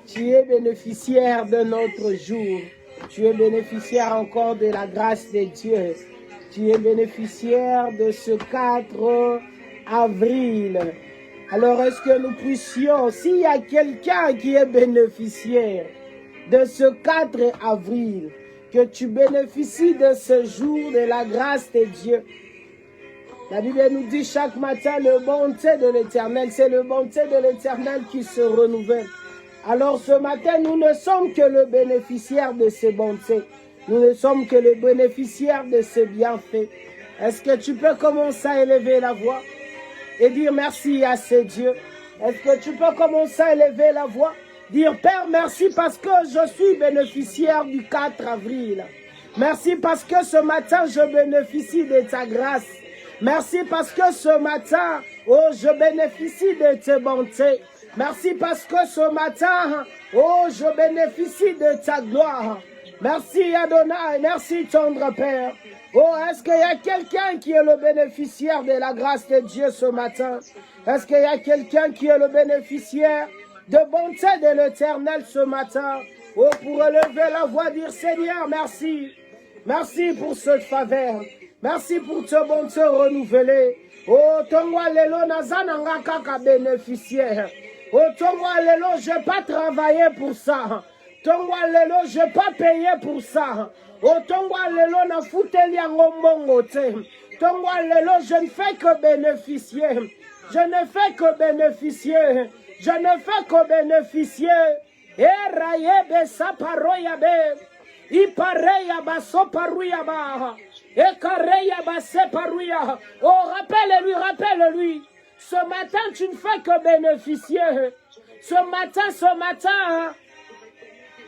Tu es bénéficiaire de notre jour. Tu es bénéficiaire encore de la grâce de Dieu. Tu es bénéficiaire de ce 4 avril. Alors, est-ce que nous puissions, s'il y a quelqu'un qui est bénéficiaire de ce 4 avril, que tu bénéficies de ce jour de la grâce de Dieu. La Bible nous dit chaque matin, le bonté de l'Éternel, c'est le bonté de l'Éternel qui se renouvelle. Alors ce matin, nous ne sommes que le bénéficiaire de ces bontés. Nous ne sommes que le bénéficiaire de ces bienfaits. Est-ce que tu peux commencer à élever la voix et dire merci à ce Dieu? Est-ce que tu peux commencer à élever la voix? Dire Père, merci parce que je suis bénéficiaire du 4 avril. Merci parce que ce matin, je bénéficie de ta grâce. Merci parce que ce matin, oh, je bénéficie de tes bontés. Merci parce que ce matin, oh, je bénéficie de ta gloire. Merci Adonai, merci tendre Père. Oh, est-ce qu'il y a quelqu'un qui est le bénéficiaire de la grâce de Dieu ce matin? Est-ce qu'il y a quelqu'un qui est le bénéficiaire de bonté de l'Éternel ce matin? Oh, pour élever la voix, dire Seigneur, merci. Merci pour cette faveur. Merci pour ta bonté renouvelée. Oh, tongwa lelo nazananga kaka bénéficiaire. Oh, tongwa lelo, je n'ai pas travaillé pour ça. Tongwa lelo, je n'ai pas payé pour ça. Oh, tongwa lelo, na fouteli yango mbongo te. Tongwa lelo, je ne fais que bénéficier. Je ne fais que bénéficier. Je ne fais que bénéficier. Et raye sa paroya be. Ipareya baso paruya ba. Et kareya base paruya. Oh, rappelle-lui, rappelle-lui. Ce matin, tu ne fais que bénéficier. Ce matin,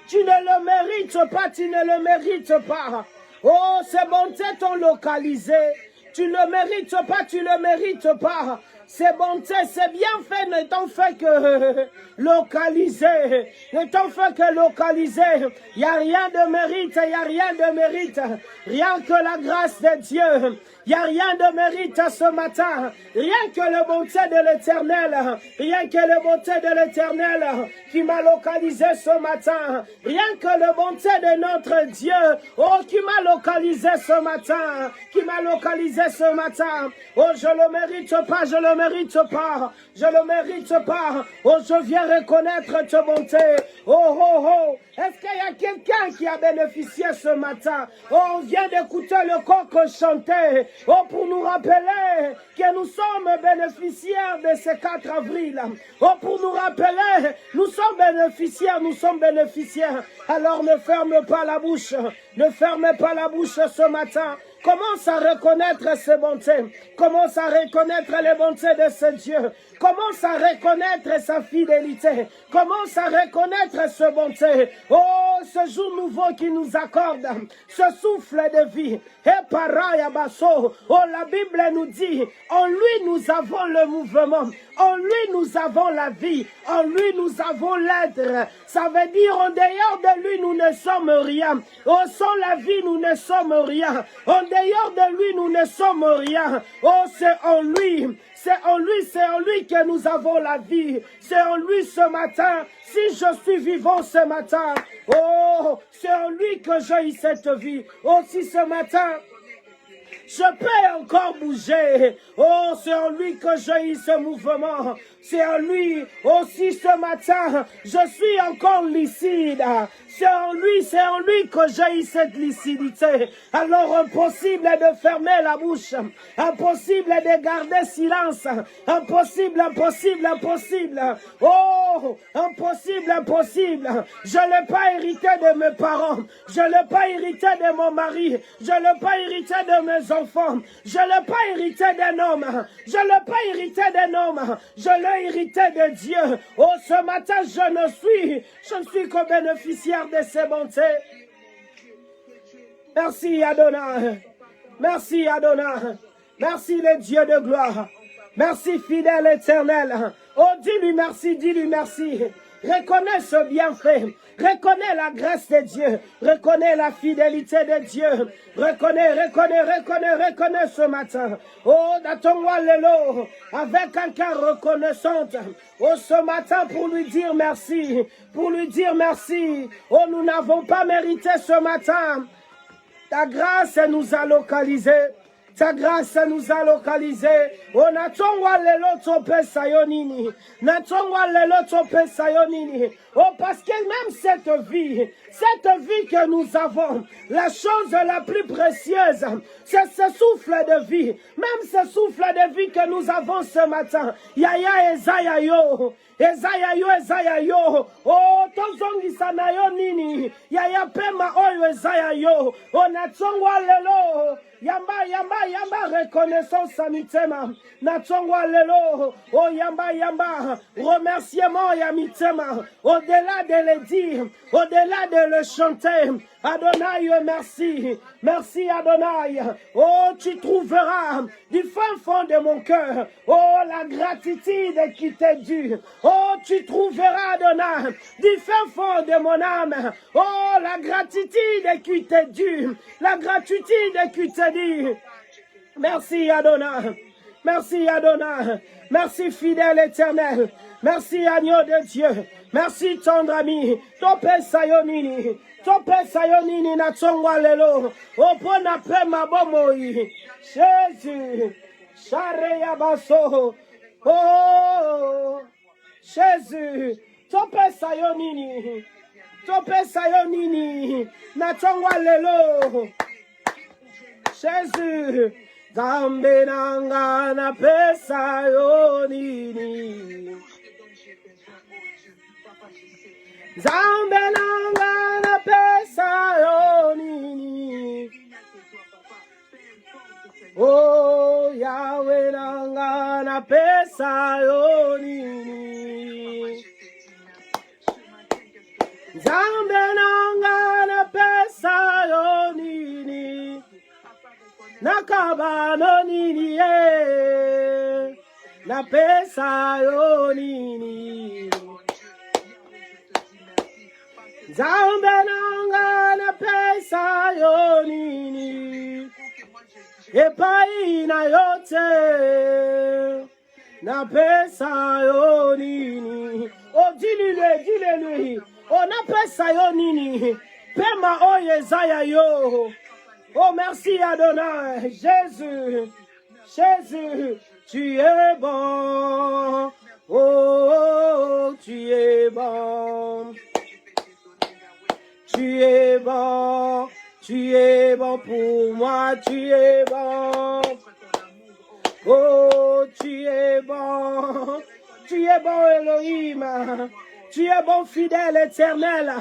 tu ne le mérites pas, tu ne le mérites pas. Oh, ces bontés t'ont localisé. Tu ne le mérites pas, tu ne le mérites pas. Ces bontés, ces bienfaits ne t'ont fait que localiser. Ne t'ont fait que localiser. Il n'y a rien de mérite, il n'y a rien de mérite. Rien que la grâce de Dieu. Il n'y a rien de mérite ce matin. Rien que le bonté de l'Éternel. Rien que le bonté de l'Éternel qui m'a localisé ce matin. Rien que le bonté de notre Dieu. Oh, qui m'a localisé ce matin. Qui m'a localisé ce matin. Oh, je ne le mérite pas, je ne le mérite pas. Je ne le mérite pas. Oh, je viens reconnaître ta bonté. Oh, oh, oh. Est-ce qu'il y a quelqu'un qui a bénéficié ce matin? Oh, on vient d'écouter le coq chanter. Oh, pour nous rappeler que nous sommes bénéficiaires de ce 4 avril. Oh, pour nous rappeler, nous sommes bénéficiaires, nous sommes bénéficiaires. Alors ne ferme pas la bouche. Ne fermez pas la bouche ce matin. Commence à reconnaître ses bontés. Commence à reconnaître les bontés de ce Dieu. Commence à reconnaître sa fidélité. Commence à reconnaître sa bonté. Oh, ce jour nouveau qui nous accorde, ce souffle de vie. Et paraya basso. Oh, la Bible nous dit, en lui nous avons le mouvement. En lui nous avons la vie. En lui nous avons l'être. Ça veut dire, en dehors de lui nous ne sommes rien. Oh, sans la vie nous ne sommes rien. En dehors de lui nous ne sommes rien. Oh, c'est en lui. C'est en lui que nous avons la vie. C'est en lui ce matin. Si je suis vivant ce matin, oh, c'est en lui que j'ai eu cette vie. Oh, si ce matin, je peux encore bouger. Oh, c'est en lui que j'ai eu ce mouvement. C'est en lui aussi ce matin, je suis encore lucide. C'est en lui que j'ai eu cette lucidité. Alors impossible de fermer la bouche. Impossible de garder silence. Impossible, impossible, impossible. Oh, impossible, impossible. Je ne l'ai pas hérité de mes parents. Je ne l'ai pas hérité de mon mari. Je ne l'ai pas hérité de mes enfants. Je ne l'ai pas hérité d'un homme. Je ne l'ai pas hérité d'un homme. Je l'ai hérité de Dieu. Oh, ce matin, je ne suis que bénéficiaire de ses bontés. Merci Adonai. Merci Adonai. Merci le Dieu de gloire. Merci fidèle éternel. Oh, dis-lui merci, dis-lui merci. Reconnais ce bienfait. Reconnais la grâce de Dieu. Reconnais la fidélité de Dieu. Reconnais ce matin. Oh, Natongwa Lelo, avec un cœur reconnaissant. Oh, ce matin pour lui dire merci. Pour lui dire merci. Oh, nous n'avons pas mérité ce matin. Ta grâce nous a localisés. Ta grâce nous a localisés. Oh, natongwa lelo tope sayonini. Natongwa lelo tope sayonini. Oh, parce que même cette vie que nous avons, la chose la plus précieuse, c'est ce souffle de vie. Même ce souffle de vie que nous avons ce matin. Yaya Ezaya yo. Ezaya yo. Oh, tozongi sanayo nini. Yaya pema oyo Ezaya yo. Oh, natongwa lelo. Yamba, reconnaissance à mitema. Natongwa lelo. Oh, yamba, remerciement ya mitema. Au-delà de le dire, au-delà de le chanter. Adonai, merci. Merci Adonai. Oh, tu trouveras du fin fond de mon cœur. Oh, la gratitude qui t'est due. Oh, tu trouveras Adonai du fin fond de mon âme. Oh, la gratitude qui t'est due. La gratitude qui t'est due. Merci Adonai. Merci Adonai. Merci fidèle éternel. Merci agneau de Dieu. Merci tendre ami. Tope sayonini. Tope sayonini na tsongwa lelo. Opona pe mabomoi. Jésus. Share yabaso. Oh. Jésus. Tope sayonini. Tope sayonini. Na tsongwa lelo. Jésus. Zambe nanga na pesa yonini. Zambe nanga na pesa yonini. Oh, Yahweh nanga na pesa yonini. Zambe nanga na pesa yonini. Nakabano nini ye. Na pesa yonini. Zambe nanga na pesa yonini. Epai na yote na pesa yonini. Oh, dis-le-lui. Oh, na pesa yonini. Pema oye zaya yo. Oh, merci Adonai. Jésus, tu es bon. Oh, tu es bon. Tu es bon pour moi, tu es bon. Oh, tu es bon Elohim. Tu es bon fidèle éternel.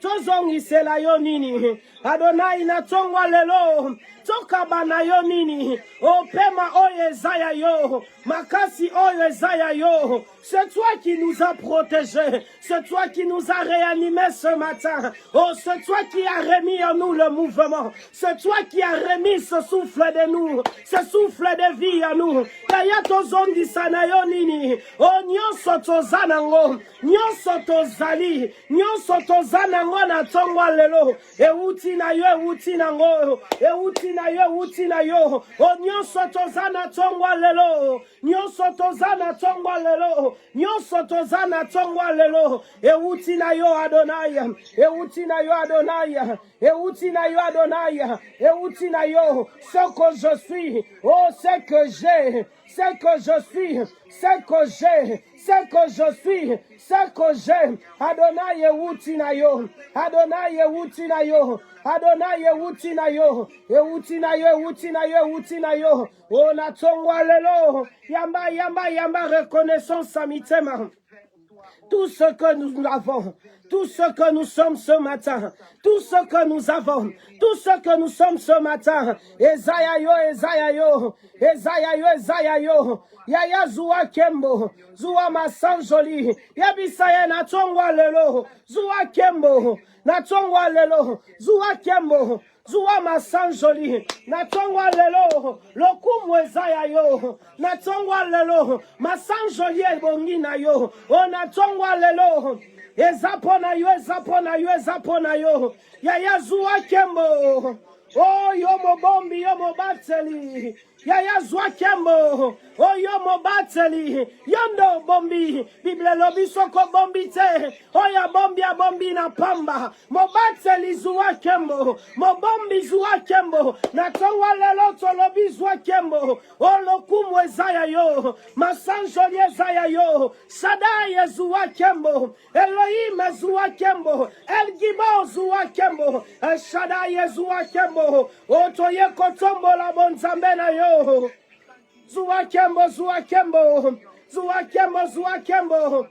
Tozongi sela yonini. Adonai na tongwa lelo. Tokabana yonini. O pema oye zaya yo. Makasi oye zaya yo. C'est toi qui nous as protégés. C'est toi qui nous as réanimés ce matin. Oh, c'est toi qui as remis en nous le mouvement. C'est toi qui as remis ce souffle de nous. Ce souffle de vie en nous. Yaya tozongi sana yonini. Oh, nyonso tozanango. Nyonso tozali. Nyonso tozanango na tongwa lelo. Euti na yo, euti nango. Euti na yo, euti na yo. Oh, nyonso tozana tongwa lelo. Nyonso tozana tongwa lelo. Nyonso tozana tongwa lelo. Euti na yo Adonai. Euti na yo Adonai. Euti na yo Adonai. Euti na yo. Ce que je suis. Oh, ce que j'ai. Ce que je suis. Ce que j'ai. Ce que je suis. Ce que j'ai. Adonai euti na yo. Adonai euti na yo. Adonai euti na yo. Euti na yo, euti na yo, euti na yo. Oh, na tongwa lelo. Yamba, reconnaissance à mitema. Tout ce que nous avons, tout ce que nous sommes ce matin, tout ce que nous avons, tout ce que nous sommes ce matin, Ezaya yo, Yaya Zua Kembo, Zua Masanjoli, Yabisaye na tongwa lelo, Zua Kembo, na tongwa lelo, Zua Kembo, Zua masanjoli, natongwa lelo, lokumu ezaya yo, natongwa lelo, masanjoli ebongina yo, o natongwa lelo, ezapona yo, ezapona yo, ezapona yo, yaya zua kembo, oh yomo bombi, yomo bateli, yaya zua kembo, oh yomo bateli, yondo bombi, Bible lobi soko bombi te, oh ya bombi na pamba, mo bateli zua kembo, mo bombi zua kembo, na tongwa lelo tolobi zua kembo, oh lokumu ezaya yo, masanjoli ezaya yo, Shaddai zua kembo, Elohim zua kembo, El Gibor zua kembo, El Shaddai zua kembo, otoye kotombo la bonzambe na yo, zua kembo, zua kembo, zua kembo, zua kembo.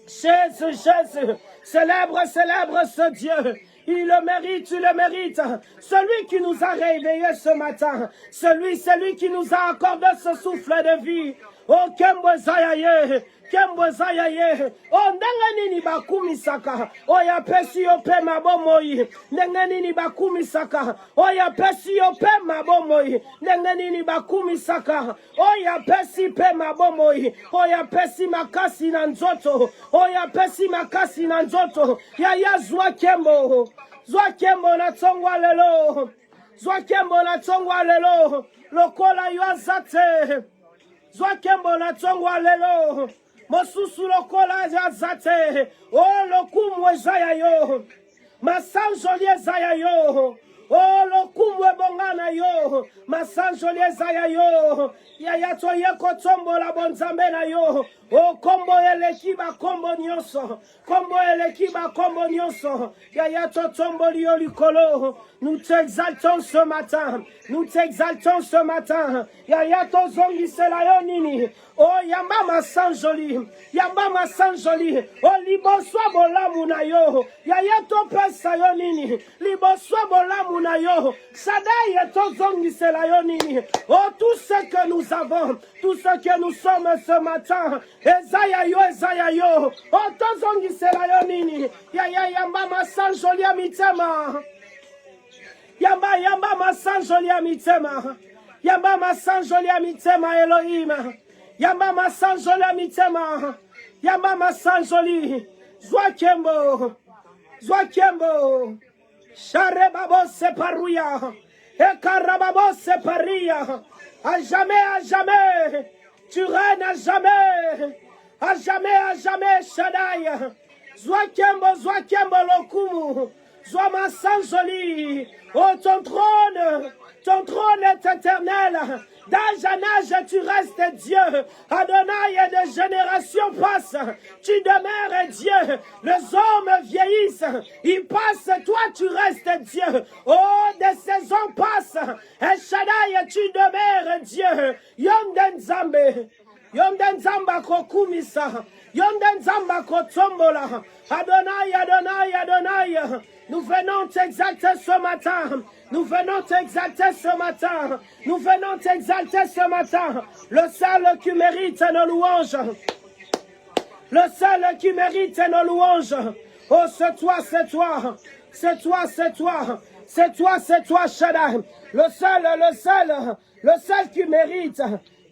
Jésus, Jésus, célèbre, célèbre ce Dieu. Il le mérite, tu le mérites. Celui qui nous a réveillés ce matin, celui qui nous a accordé ce souffle de vie. Oh, Kembo Zayaye, Kembo Zayaye. Oh, Nengani bakumi saka. Oh, ya pesi ope mabomoyi. Nengani bakumi saka. Oh, ya pesi ope mabomoyi. Nengani bakumi saka. Oh, ya pesi pe mabomoyi. Oh, ya pesi makasi na nzoto. Oh, ya pesi makasi na nzoto. Ya zwa Kembo. Zwa Kembo na tongwa lelo. Zwa Kembo na tongwa lelo. Lokola yo azate. Zwa Kembo na tongwa lelo. Mosusu lokola azate. Oh lokumu ezaya yo. Masanjoli ezaya yo. Oh lokumu ebongana yo. Masanjoli ezaya yo. Yaya toye kotombo la bonzambe na yo. Oh kombo elekiba kombo nyonso. Kombo elekiba kombo nyonso. Yaya totombo liyo likolo. Nous t'exaltons ce matin. Nous t'exaltons ce matin. Yaya tozongi selayo nini. Oh yamba sanjoli. Yamba sanjoli. Oh liboswa bolamu na yo. Yaya to pesa yo nini. Liboswa bolamu na yo. Shaddai tozongi selayo nini. Oh tout ce que nous avons, tout ce que nous sommes ce matin. Ezaya yo. Oh tozongi selayo nini. Yaya yamba sanjoli amitema. Yamba masanjoli amitema. Yamba masanjoli amitema Elohim. Yamba masanjoli amitema. Yamba masanjoli. Zwa Kembo. Zwa Kembo. Sharebabo separuya. Ekarababo separia. À jamais. Tu règnes à jamais. À jamais, Shaddai. Zwa Kembo lokumu. Zwa masanjoli. Oh, ton trône est éternel. D'âge en âge, tu restes Dieu. Adonai, et de génération passe. Tu demeures Dieu. Les hommes vieillissent. Ils passent. Toi, tu restes Dieu. Oh, des saisons passent. Et Shaddai, tu demeures Dieu. Yonden Zambe. Yonden Zamba kokumisa. Yonden Zamba kotombola. Adonai. Nous venons t'exalter ce matin. Nous venons t'exalter ce matin. Nous venons t'exalter ce matin. Le seul qui mérite nos louanges. Le seul qui mérite nos louanges. Oh, c'est toi. C'est toi, Shaddai. Le seul qui mérite.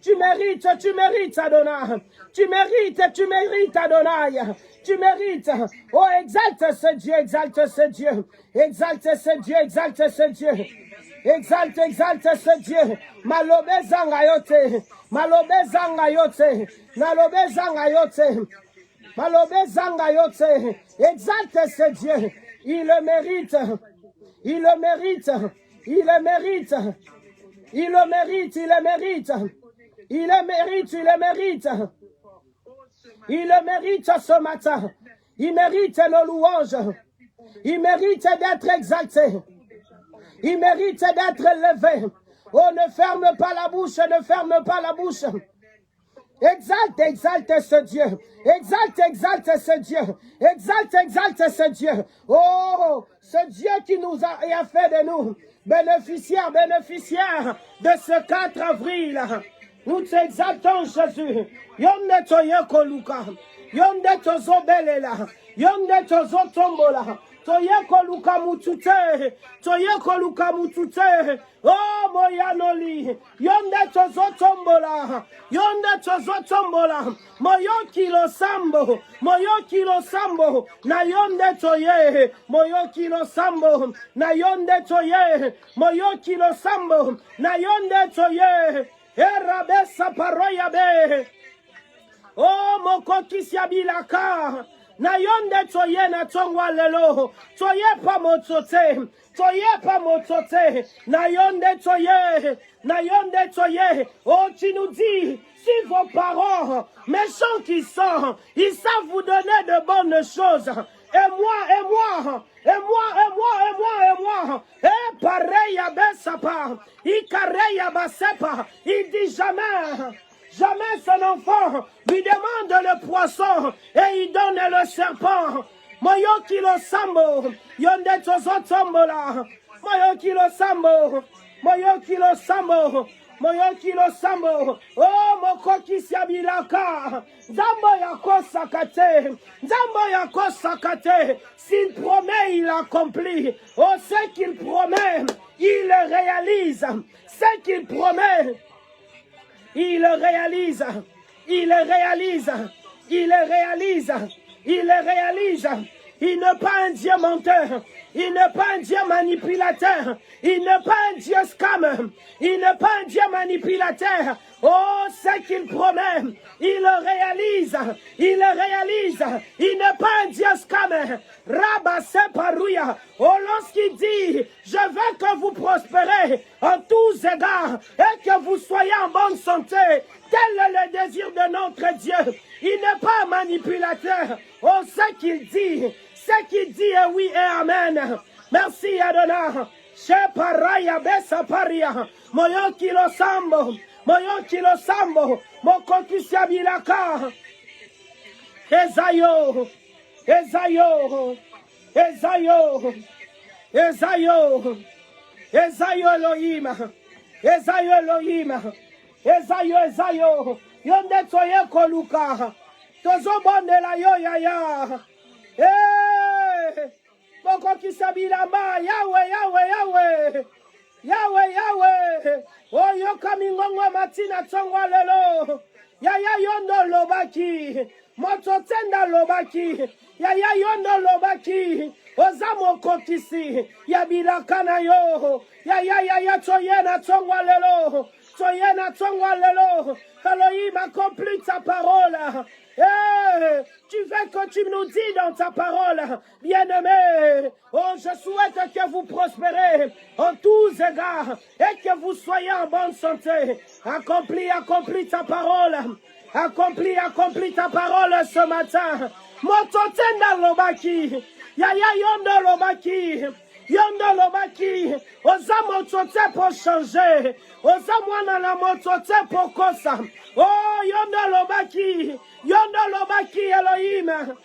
Tu mérites, Adonai. Tu mérites, Adonai. Tu mérites. Oh, exalte ce Dieu. Exalte ce Dieu. Exalte ce Dieu. Malobe zanga yote. Exalte ce Dieu. Il le mérite. Il le mérite ce matin. Il mérite nos louanges. Il mérite d'être exalté. Il mérite d'être élevé. Oh, ne ferme pas la bouche. Exalte ce Dieu. Exalte ce Dieu. Oh, ce Dieu qui nous a fait de nous bénéficiaires de ce 4 avril. Nous t'exaltons, Jésus. Yonde toye koluka. Yonde tozo belela. Yonde tozo tombola. Toye koluka mutute. Toye koluka mutute. Oh moyanoli. Yonde tozo tombola. Yonde tozo tombola. Moyo kilo sambo. Moyo kilo sambo. Na yonde toye. Moyo kilo sambo. Na yonde toye. Moyo kilo sambo. Na yonde toye. Erabesa paroya be. Oh mokoki siabilaka. Na yonde toye na tongwa lelo. Toye pa motote. Toye pa motote. Na yonde toye. Na yonde toye. Oh tu nous dis. Si vos parents, méchants qui sont, ils savent vous donner de bonnes choses. Et moi. Et pareil à Bessapa. Il carré à Bassepa. Il dit jamais. Jamais son enfant lui demande le poisson et il donne le serpent. Moyo kilo sambo. Yonde tozo tombola. Moyo kilo sambo. Moyo kilo sambo. Moyo kilo sambo. Oh mokoki siabilaka. Zambo yako sakate. Zambo yako sakate. S'il promet, il accomplit. Oh ce qu'il promet, il le réalise. Ce qu'il promet, il le réalise. Il le réalise. Il le réalise. Il le réalise. Il n'est pas un Dieu menteur. Il n'est pas un Dieu manipulateur. Il n'est pas un Dieu scam. Il n'est pas un Dieu manipulateur. Oh, ce qu'il promet, il le réalise. Il le réalise. Il n'est pas un Dieu scam. Rabasse parouya. Oh, lorsqu'il dit, je veux que vous prospérez en tous égards et que vous soyez en bonne santé. Tel est le désir de notre Dieu. Il n'est pas un manipulateur. Oh, ce qu'il dit est oui et amen. Merci Adonai. Sheparaya besa paria. Moyo kilo sambo. Moyo kilo sambo. Moko kisiabilaka. Ezayo. Ezayo. Ezayo. Ezayo. Ezayo Elohim. Ezayo Elohim. Ezayo Ezayo. Yonde toye koluka. Tozo bondela yo yaya. Moko kisabilamba. Yahweh, Yahweh, Yahweh. Yahweh, Yahweh. Oh yo kamingongo matina tongwa lelo. Yaya yondo lobaki. Moto tenda lobaki. Yaya yondo lobaki. Ozamo kokisi. Yabilakana yo. Yaya toyena tongwa lelo. Toyena tongwa lelo. Elohim accomplit ta parole. Tu veux que tu nous dis dans ta parole, bien-aimé, oh, je souhaite que vous prospérez en tous égards et que vous soyez en bonne santé. Accomplis ta parole. Accomplis ta parole ce matin. Mototenda lobaki. Yaya yondo lobaki. Yondo lobaki. Oza motote pour changer. Oza mwana na motote pour kosa. Oh, yondo lobaki. Yondo lobaki Elohim.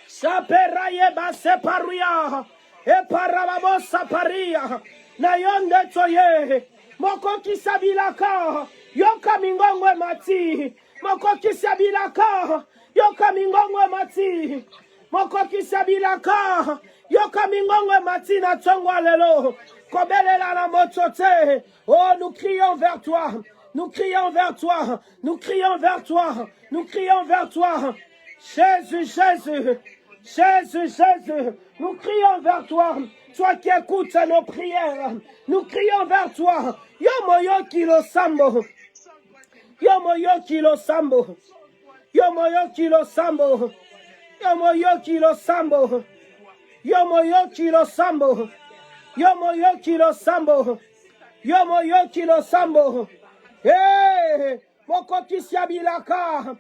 Saperaye base paruya. E parababo saparia. Na yonde toye. Moko kisabilaka. Yoka mingongwe mati. Moko kisabilaka. Yoka mingongwe mati. Moko kisabilaka. Yoka mingongwe mati na tongwa lelo. Kobelela na motote. Oh, nous crions vers toi. Nous crions vers toi. Nous crions vers toi. Nous crions vers toi. Jésus, Jésus. Jésus, Jésus. Nous crions vers toi. Toi qui écoutes nos prières. Nous crions vers toi. Yo moyo kilo sambo. Yo moyo kilo sambo. Yo moyo kilo sambo. Yo moyo kilo sambo. Yo moyo kilo sambo. Yo moyo kilo sambo. Yo moyo kilo sambo. Hey, mokoti siabilaka.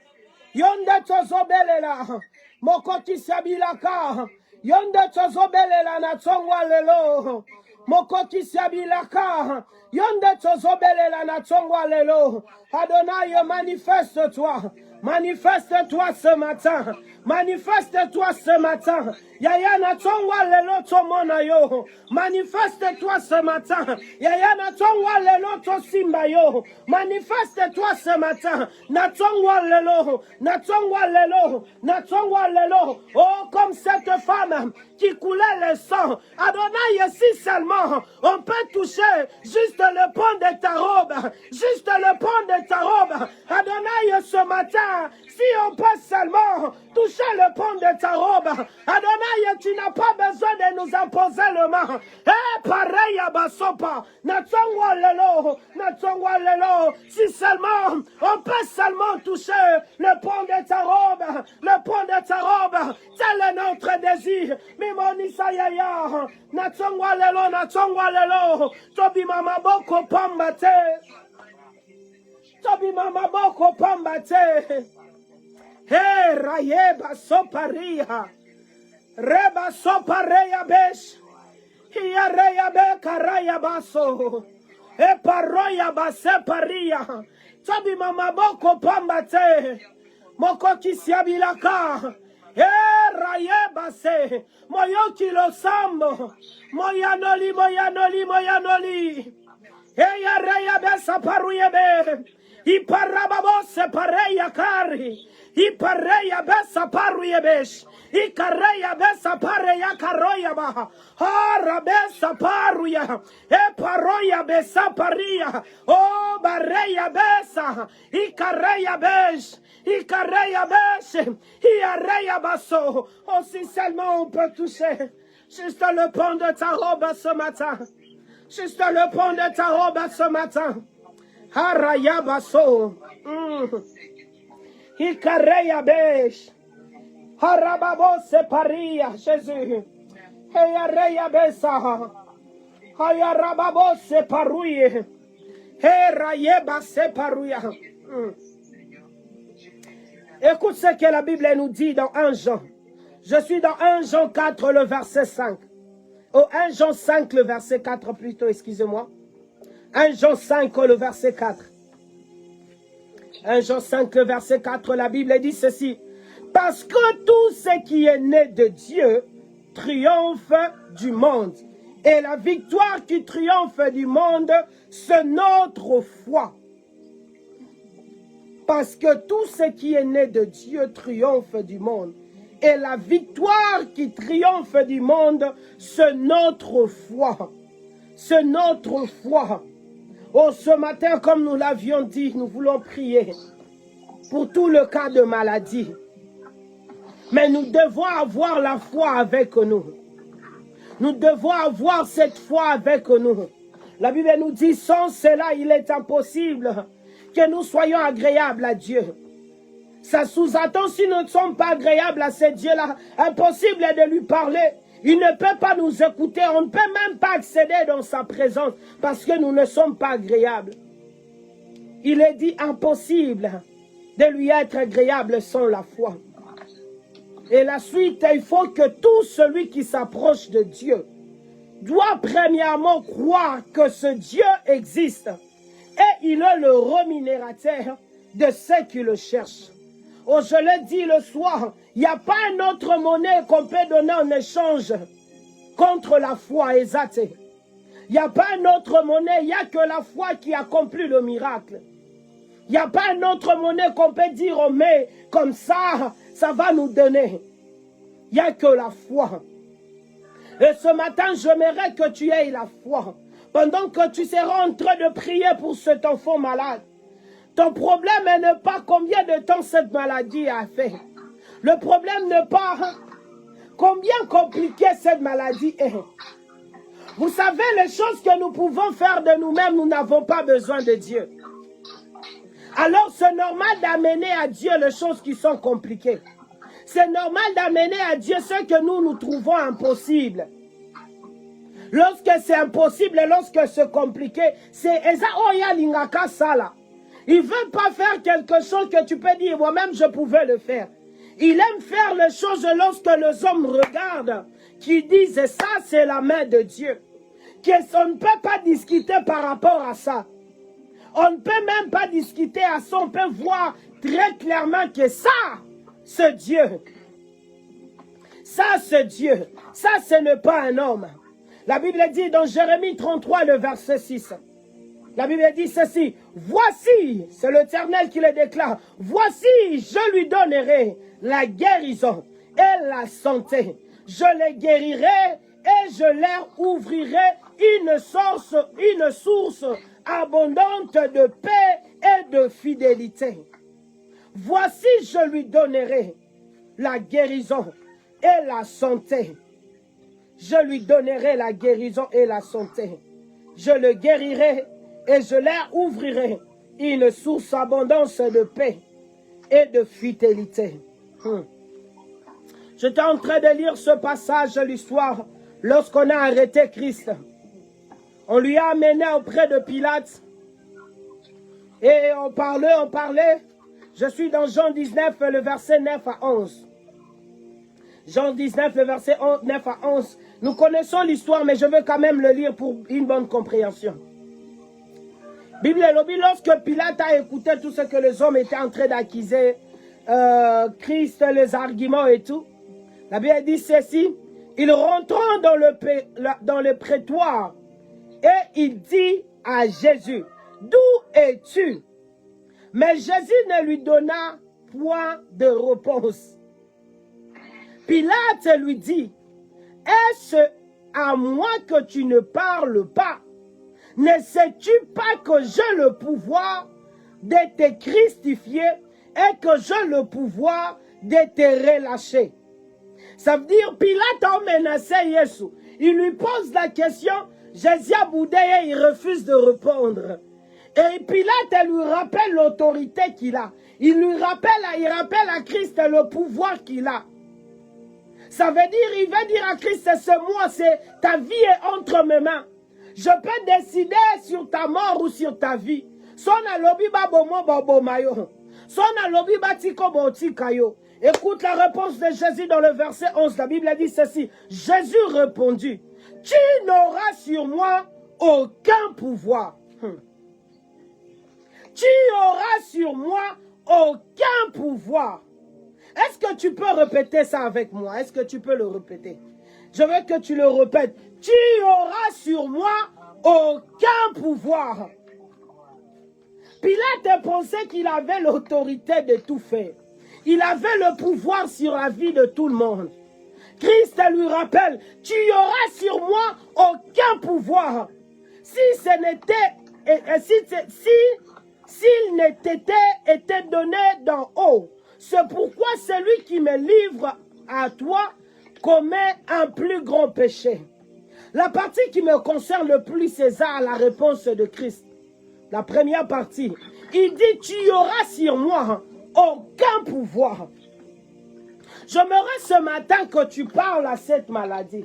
Yonde tozobelela. Mokoti siabilaka. Yonde tozobelela na tongwa lelo. Mokoti siabilaka. Yonde tozobelela na tongwa lelo. Adonai, manifeste-toi. Manifeste-toi ce matin. Manifeste-toi ce matin. Yaya na tongwa lelo tomona yo. Manifeste-toi ce matin. Yaya na tongwa lelo to simba yo. Manifeste-toi ce matin. Na tongwa lelo. Na tongwa lelo. Na tongwa lelo. Oh, comme cette femme homme qui coulait le sang. Adonai, si seulement on peut toucher juste le pan de ta robe, juste le pan de ta robe. Adonai, ce matin, si on peut seulement toucher le pan de ta robe, Adonai, tu n'as pas besoin de nous imposer le main. Eh, pareil à Basopa, Natsongwa lelo, si seulement on peut seulement toucher le pan de ta robe, le pan de ta robe, tel est notre désir. Mimonisa yaya, Natsongwa lelo, Tobi mama boko pambate, Tobi mama boko pambate. Hey, raye basoparia, reba sopareya besh, hiya reya be karaya baso, e paroya base paria, Tobi mama boko pambate, moko kisiabilaka. Eh, raye base, moyo kilo sambo, moyanoli. Eh, ya raya besa paruye be, iparababo se pareya kari, ipareya besa paruye besh, ikareya besa pareya karoya ba, harabesa paruya, e paroya besa paria, oh bareya besa, ikareya besh. Ikareya beshe, Iareya basso. Oh, si seulement on peut toucher juste le pan de ta robe ce matin. Juste le pan de ta robe ce matin. Haraya basso. Ikareya besh. Harababo se paria, Jésus. Iareya besa. Hayarababo se parouye. Herayeba se parouya. Écoute ce que la Bible nous dit dans 1 Jean. Je suis dans 1 Jean 4, le verset 5. Oh, 1 Jean 5, le verset 4 plutôt, excusez-moi. 1 Jean 5, le verset 4. 1 Jean 5, le verset 4, la Bible dit ceci. Parce que tout ce qui est né de Dieu triomphe du monde. Et la victoire qui triomphe du monde, c'est notre foi. Parce que tout ce qui est né de Dieu triomphe du monde. Et la victoire qui triomphe du monde, c'est notre foi. C'est notre foi. Oh, ce matin, comme nous l'avions dit, nous voulons prier pour tout le cas de maladie. Mais nous devons avoir la foi avec nous. Nous devons avoir cette foi avec nous. La Bible nous dit, sans cela, il est impossible que nous soyons agréables à Dieu. Ça sous-entend, si nous ne sommes pas agréables à ce Dieu-là, impossible de lui parler. Il ne peut pas nous écouter, on ne peut même pas accéder dans sa présence parce que nous ne sommes pas agréables. Il est dit impossible de lui être agréable sans la foi. Et la suite, il faut que tout celui qui s'approche de Dieu doit premièrement croire que ce Dieu existe. Et il est le rémunérateur de ceux qui le cherchent. Oh, je l'ai dit le soir, il n'y a pas une autre monnaie qu'on peut donner en échange contre la foi exacte. Il n'y a pas une autre monnaie, il n'y a que la foi qui accomplit le miracle. Il n'y a pas une autre monnaie qu'on peut dire, oh, mais comme ça, ça va nous donner. Il n'y a que la foi. Et ce matin, j'aimerais que tu aies la foi. Pendant que tu seras en train de prier pour cet enfant malade. Ton problème n'est pas combien de temps cette maladie a fait. Le problème n'est pas combien compliquée cette maladie est. Vous savez, les choses que nous pouvons faire de nous-mêmes, nous n'avons pas besoin de Dieu. Alors c'est normal d'amener à Dieu les choses qui sont compliquées. C'est normal d'amener à Dieu ce que nous trouvons impossible. Lorsque c'est impossible, lorsque c'est compliqué, c'est Eza Oya Lingaka Sala. Il ne veut pas faire quelque chose que tu peux dire, moi-même je pouvais le faire. Il aime faire les choses lorsque les hommes regardent, qui disent ça c'est la main de Dieu. On ne peut pas discuter par rapport à ça. On ne peut même pas discuter à ça, on peut voir très clairement que ça, c'est Dieu. Ça c'est Dieu. Ça ce n'est pas un homme. La Bible dit dans Jérémie 33, le verset 6. La Bible dit ceci. Voici, c'est l'Éternel qui le déclare. Voici, je lui donnerai la guérison et la santé. je les guérirai et je leur ouvrirai une source abondante de paix et de fidélité. Voici, je lui donnerai la guérison et la santé. Je lui donnerai la guérison et la santé. Je le guérirai et je leur ouvrirai une source abondante de paix et de fidélité. J'étais en train de lire ce passage de l'histoire lorsqu'on a arrêté Christ. On lui a amené auprès de Pilate et on parlait. Je suis dans Jean 19, le verset 9 à 11. Jean 19, le verset 9 à 11. Nous connaissons l'histoire, mais je veux quand même le lire pour une bonne compréhension. Bible lobby, lorsque Pilate a écouté tout ce que les hommes étaient en train d'accuser Christ, les arguments et tout, la Bible dit ceci: il rentrant dans le prétoire et il dit à Jésus, d'où es-tu? Mais Jésus ne lui donna point de réponse. Pilate lui dit, est-ce à moi que tu ne parles pas? Ne sais-tu pas que j'ai le pouvoir de te crucifier et que j'ai le pouvoir de te relâcher? Ça veut dire, Pilate a menacé Jésus. Il lui pose la question, Jésus a boudé et il refuse de répondre. Et Pilate lui rappelle l'autorité qu'il a. Il rappelle à Christ le pouvoir qu'il a. Ça veut dire, il va dire à Christ, c'est moi, ta vie est entre mes mains. Je peux décider sur ta mort ou sur ta vie. Sona lobi ba bomo ba bomayo. Sona lobi ba tiko bo tikayo. Écoute la réponse de Jésus dans le verset 11. La Bible a dit ceci. Jésus répondit, tu n'auras sur moi aucun pouvoir. Tu auras sur moi aucun pouvoir. Est-ce que tu peux répéter ça avec moi? Est-ce que tu peux le répéter? Je veux que tu le répètes. Tu auras sur moi aucun pouvoir. Pilate pensait qu'il avait l'autorité de tout faire. Il avait le pouvoir sur la vie de tout le monde. Christ lui rappelle, tu auras sur moi aucun pouvoir. Si ce n'était, s'il n'était été donné d'en haut, c'est pourquoi celui qui me livre à toi commet un plus grand péché. La partie qui me concerne le plus, c'est ça, la réponse de Christ. La première partie, il dit, tu auras sur moi aucun pouvoir. J'aimerais ce matin que tu parles à cette maladie.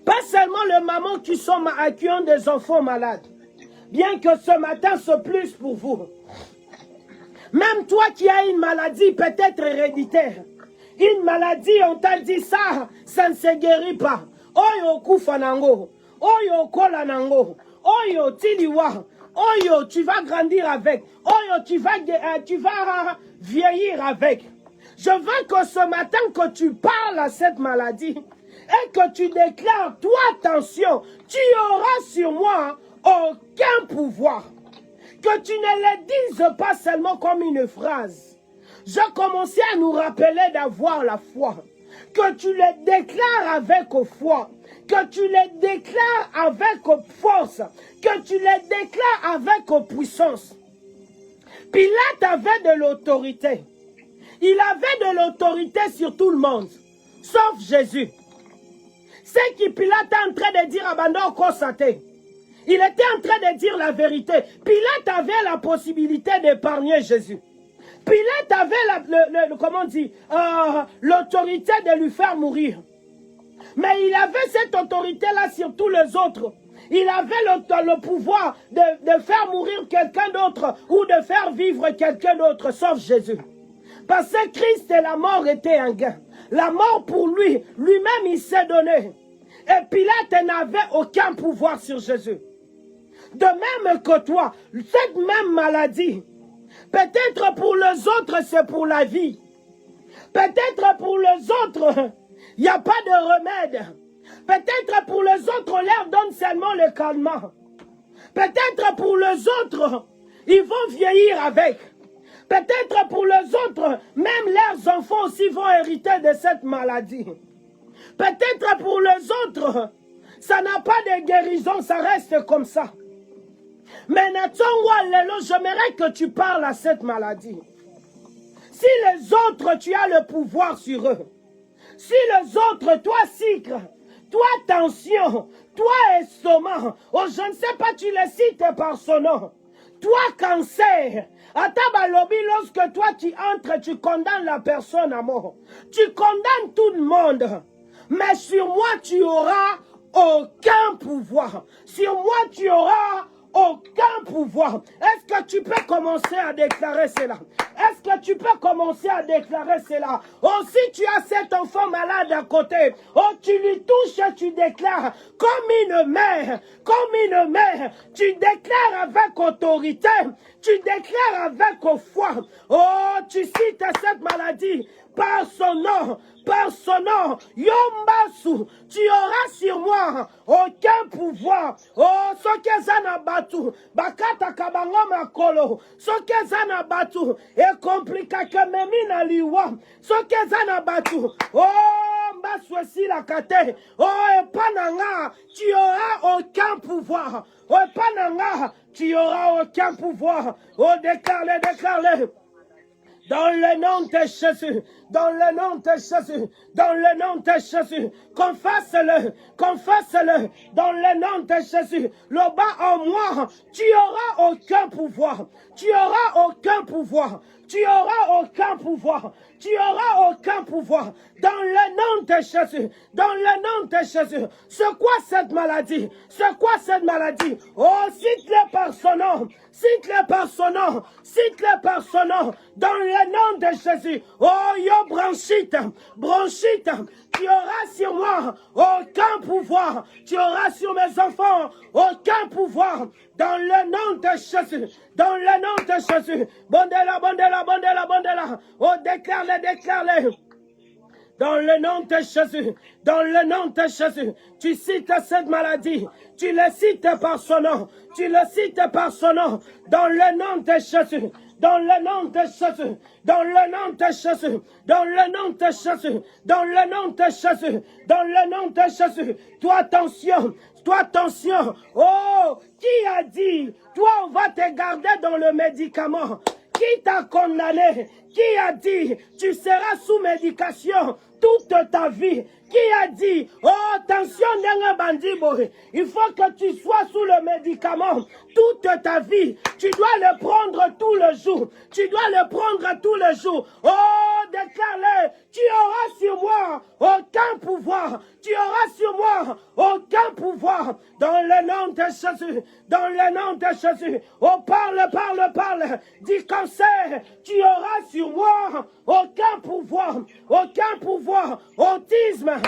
Pas seulement les mamans qui ont des enfants malades. Bien que ce matin, c'est plus pour vous. Même toi qui as une maladie peut-être héréditaire. Une maladie, on t'a dit ça, ça ne se guérit pas. Oyo kufanango, oyo kolanango, oyo tiliwa, oyo tu vas grandir avec, oyo tu vas vieillir avec. Je veux que ce matin que tu parles à cette maladie et que tu déclares, toi attention, tu auras sur moi aucun pouvoir. Que tu ne le dises pas seulement comme une phrase. Je commençais à nous rappeler d'avoir la foi. Que tu le déclares avec foi. Que tu le déclares avec force. Que tu le déclares avec puissance. Pilate avait de l'autorité. Il avait de l'autorité sur tout le monde. Sauf Jésus. C'est qui Pilate est en train de dire à Bando Kosate. Il était en train de dire la vérité. Pilate avait la possibilité d'épargner Jésus. Pilate avait l'autorité de lui faire mourir. Mais il avait cette autorité-là sur tous les autres. Il avait le pouvoir de faire mourir quelqu'un d'autre ou de faire vivre quelqu'un d'autre, sauf Jésus. Parce que Christ et la mort étaient un gain. La mort pour lui, lui-même il s'est donné. Et Pilate n'avait aucun pouvoir sur Jésus. De même que toi, cette même maladie, peut-être pour les autres c'est pour la vie. Peut-être pour les autres, il n'y a pas de remède. Peut-être pour les autres, on leur donne seulement le calmant. Peut-être pour les autres, ils vont vieillir avec. Peut-être pour les autres, même leurs enfants aussi vont hériter de cette maladie. Peut-être pour les autres, ça n'a pas de guérison, ça reste comme ça. Mais j'aimerais que tu parles à cette maladie. Si les autres, tu as le pouvoir sur eux. Si les autres, toi sucre, toi tension, toi estomac, oh je ne sais pas, tu les cites par son nom. Toi cancer, à ta balobi, lorsque toi tu entres, tu condamnes la personne à mort. Tu condamnes tout le monde. Mais sur moi, tu auras aucun pouvoir. Sur moi, tu auras aucun pouvoir. Est-ce que tu peux commencer à déclarer cela? Est-ce que tu peux commencer à déclarer cela? Oh, si tu as cet enfant malade à côté, oh, tu lui touches et tu déclares comme une mère, tu déclares avec autorité, tu déclares avec foi. Oh, tu cites cette maladie par son nom, Yombasu, tu auras sur moi aucun pouvoir. Oh, ce que zana batu, bakata kabango makolo, ce que zana batu, et compliqué que memina liwa, ce que zana batu, oh, mbaswesi la kate, oh, et pananga, tu auras aucun pouvoir. Oh, pananga, tu auras aucun pouvoir. Oh, déclare-le. Dans le nom de Jésus, dans le nom de Jésus, dans le nom de Jésus, confesse-le, dans le nom de Jésus. Le bas en moi, tu n'auras aucun pouvoir, tu n'auras aucun pouvoir, tu n'auras aucun pouvoir, tu n'auras aucun pouvoir. Dans le nom de Jésus, dans le nom de Jésus. C'est quoi cette maladie? C'est quoi cette maladie? Oh, cite-le par son nom, cite-le par son nom, cite-le par son nom. Dans le nom de Jésus. Oh, yo bronchite, tu auras sur moi aucun pouvoir. Tu auras sur mes enfants aucun pouvoir. Dans le nom de Jésus. Dans le nom de Jésus. Bondela. Oh, déclare-le. Dans le nom de Jésus, dans le nom de Jésus, tu cites cette maladie, tu le cites par son nom, dans le nom de Jésus, dans le nom de Jésus, dans le nom de Jésus, dans le nom de Jésus, dans le nom de Jésus, dans le nom de Jésus. Toi, attention, oh, qui a dit, toi, on va te garder dans le médicament? Qui t'a condamné? Qui a dit, tu seras sous médication toute ta vie? Qui a dit, oh attention, il faut que tu sois sous le médicament toute ta vie. Tu dois le prendre tout le jour. Oh, déclare-le, tu auras sur moi aucun pouvoir. Dans le nom de Jésus, dans le nom de Jésus. Oh, parle. Dis cancer, tu auras sur moi aucun pouvoir. Autisme,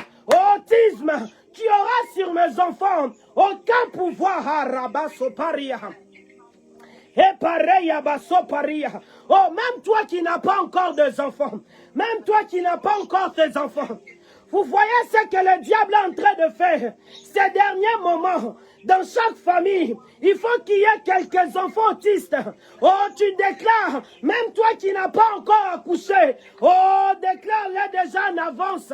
tu auras sur mes enfants aucun pouvoir. Arabasoparia. Et pareil à Basoparia. Oh, même toi qui n'as pas encore des enfants, tes enfants, vous voyez ce que le diable est en train de faire ces derniers moments. Dans chaque famille, il faut qu'il y ait quelques enfants autistes. Oh, tu déclares, même toi qui n'as pas encore accouché, oh, déclare-le déjà en avance,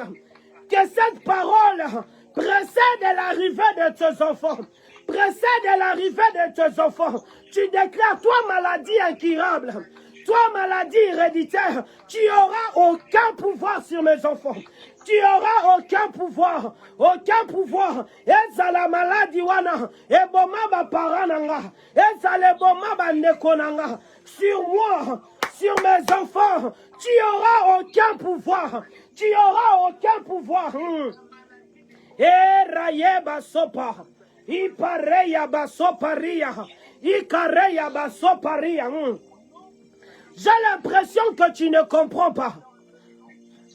que cette parole précède l'arrivée de tes enfants. Tu déclares, toi maladie incurable, toi maladie héréditaire, tu n'auras aucun pouvoir sur mes enfants. Tu n'auras aucun pouvoir. Eza la maladie wana, et boma ba parananga, eza le boma ba nekonanga. Sur moi, sur mes enfants, tu n'auras aucun pouvoir. Et raye basopa, i pareya basoparia, i kareya basoparia. J'ai l'impression que tu ne comprends pas.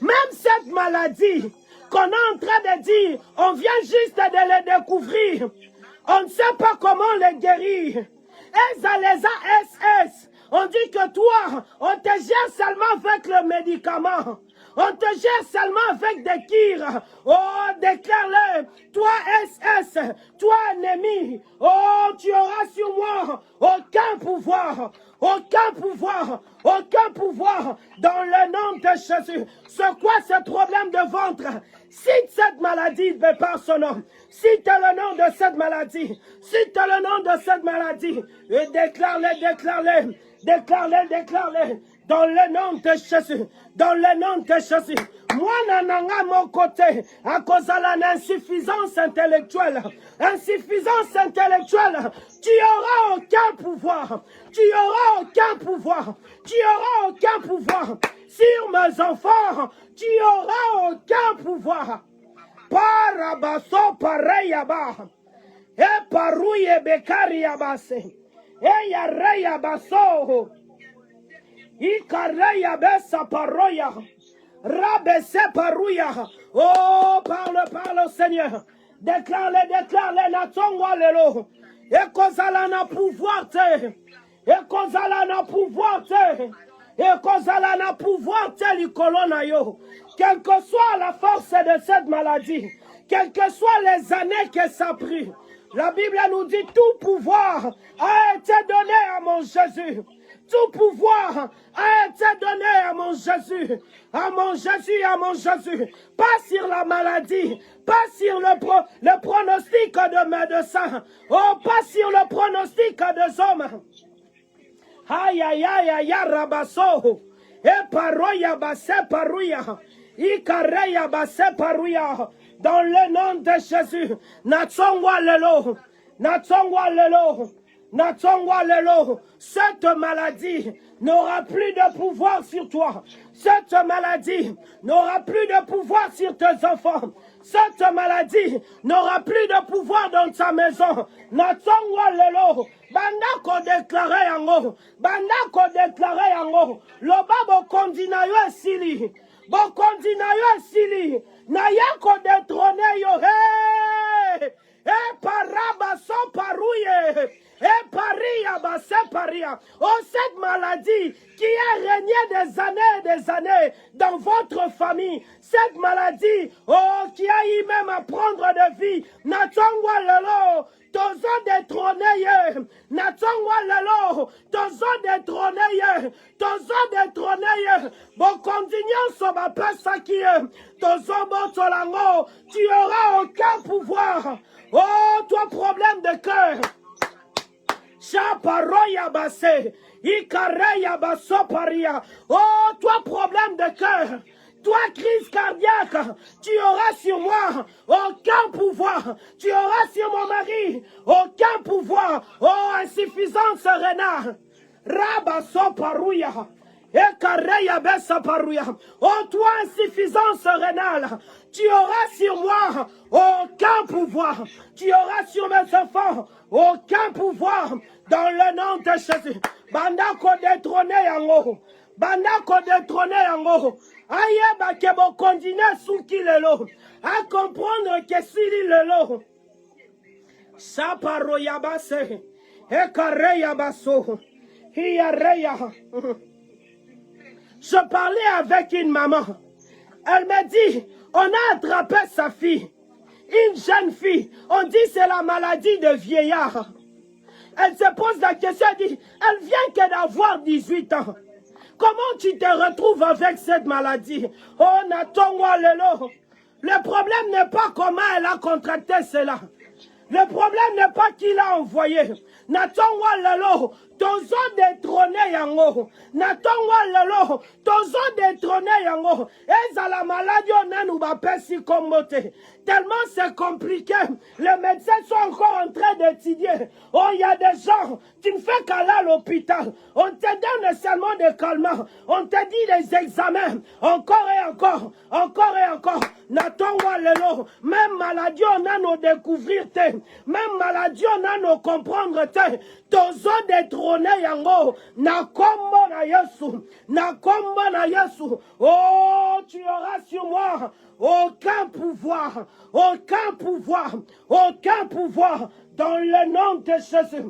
Même cette maladie qu'on est en train de dire, on vient juste de le découvrir. On ne sait pas comment le guérir. Et ça les ASS. On dit que toi, on te gère seulement avec le médicament. On te gère seulement avec des kires. Oh, déclare-le. Toi, SS. Toi, ennemi. Oh, tu auras sur moi aucun pouvoir. aucun pouvoir dans le nom de Jésus. C'est quoi ce problème de ventre? Cite cette maladie par son nom. Cite le nom de cette maladie. Cite le nom de cette maladie. Et déclare-le. Dans le nom de Jésus. Dans le nom de Jésus. Moi, nananga, mon côté, à cause de l'insuffisance intellectuelle. Insuffisance intellectuelle. Tu n'auras aucun pouvoir. Tu n'auras aucun pouvoir. Tu n'auras aucun pouvoir. Sur mes enfants, tu n'auras aucun pouvoir. Parabaso pareyaba. Et parouye bekari yabase. Et yareya baso. Ikareya besa paroya. Rabese parouya. Oh, parle, Seigneur. Déclare-le, natongwa lelo. Et kozala na pouvoir te. Et kozala na pouvoir te. Et kozala na pouvoir te likolo na yo. Quelle que soit la force de cette maladie, quelles que soient les années que ça a pris, la Bible nous dit tout pouvoir a été donné à mon Jésus. Tout pouvoir a été donné à mon Jésus. À mon Jésus, à mon Jésus. Pas sur la maladie, pas sur le pronostic de médecins. Oh, pas sur le pronostic des hommes. Aïe, aïe, aïe, aïe, rabasso. Et paroya basse parouya. Ikareya basse parouya. Dans le nom de Jésus. Natsongwa lelo. Natsongwa lelo. Natsongwa lelo. Cette maladie n'aura plus de pouvoir sur toi. Cette maladie n'aura plus de pouvoir sur tes enfants. Cette maladie n'aura plus de pouvoir dans ta maison. Natsongwa lelo. Bandako déclaré yango. Bandako déclaré yango. Loba bokondi na yo esili. Bokondi na yo esili. Na yako détrôné yo. Hey! Et parabaso parouye. Et paria basse paria. Oh, cette maladie qui a régné des années dans votre famille. Cette maladie, oh, qui a eu même à prendre de vie. Natongwa lelo. Tozo détrôné. Natongwa lelo. Tozo détrôné. Tozo détrôné. Bon, continuons sur ma pesa qui est. Tozo botolango. Tu auras aucun pouvoir. Oh, toi, problème de cœur. Chaparoya basse. Ikareya basso paria. Oh, toi, problème de cœur. Toi, crise cardiaque, tu auras sur moi aucun pouvoir. Tu auras sur mon mari aucun pouvoir. Oh, insuffisance rénale. Rabasso parouya. Ekareya besa parouya. Oh, toi, insuffisance rénale. Tu auras sur moi aucun pouvoir. Tu auras sur mes enfants aucun pouvoir. Dans le nom de Jésus. Bandako détrôné yango. Bandako détrôné yango. Aïe, bah, que bon continuer sous qui le lot. À comprendre que si le lot. Saparo yabase. Ekare yabaso. Hiareya. Je parlais avec une maman. Elle m'a dit, on a attrapé sa fille. Une jeune fille. On dit c'est la maladie de vieillard. Elle se pose la question, elle dit, elle vient que d'avoir 18 ans. Comment tu te retrouves avec cette maladie? Oh, Natongwa lelo. Le problème n'est pas comment elle a contracté cela. Le problème n'est pas qui l'a envoyé. Natongwa lelo. Tozo détrôné yango. Natongwa lelo. Tozo détrôné yango. Et à la maladie, on a nous si comboté. Tellement c'est compliqué. Les médecins sont encore en train d'étudier. Oh, il y a des gens, tu ne fais qu'aller à l'hôpital. On te donne seulement des calmants. On te dit des examens. Encore et encore. Encore et encore. Natongwa lelo. Même maladie, on a nous découvrir. Même maladie, on a nous comprendre. Tozo détrôné yango. Na kombo na Yesu. Na kombo na Yesu. Oh, tu auras sur moi aucun pouvoir. Aucun pouvoir. Aucun pouvoir. Dans le nom de Jésus.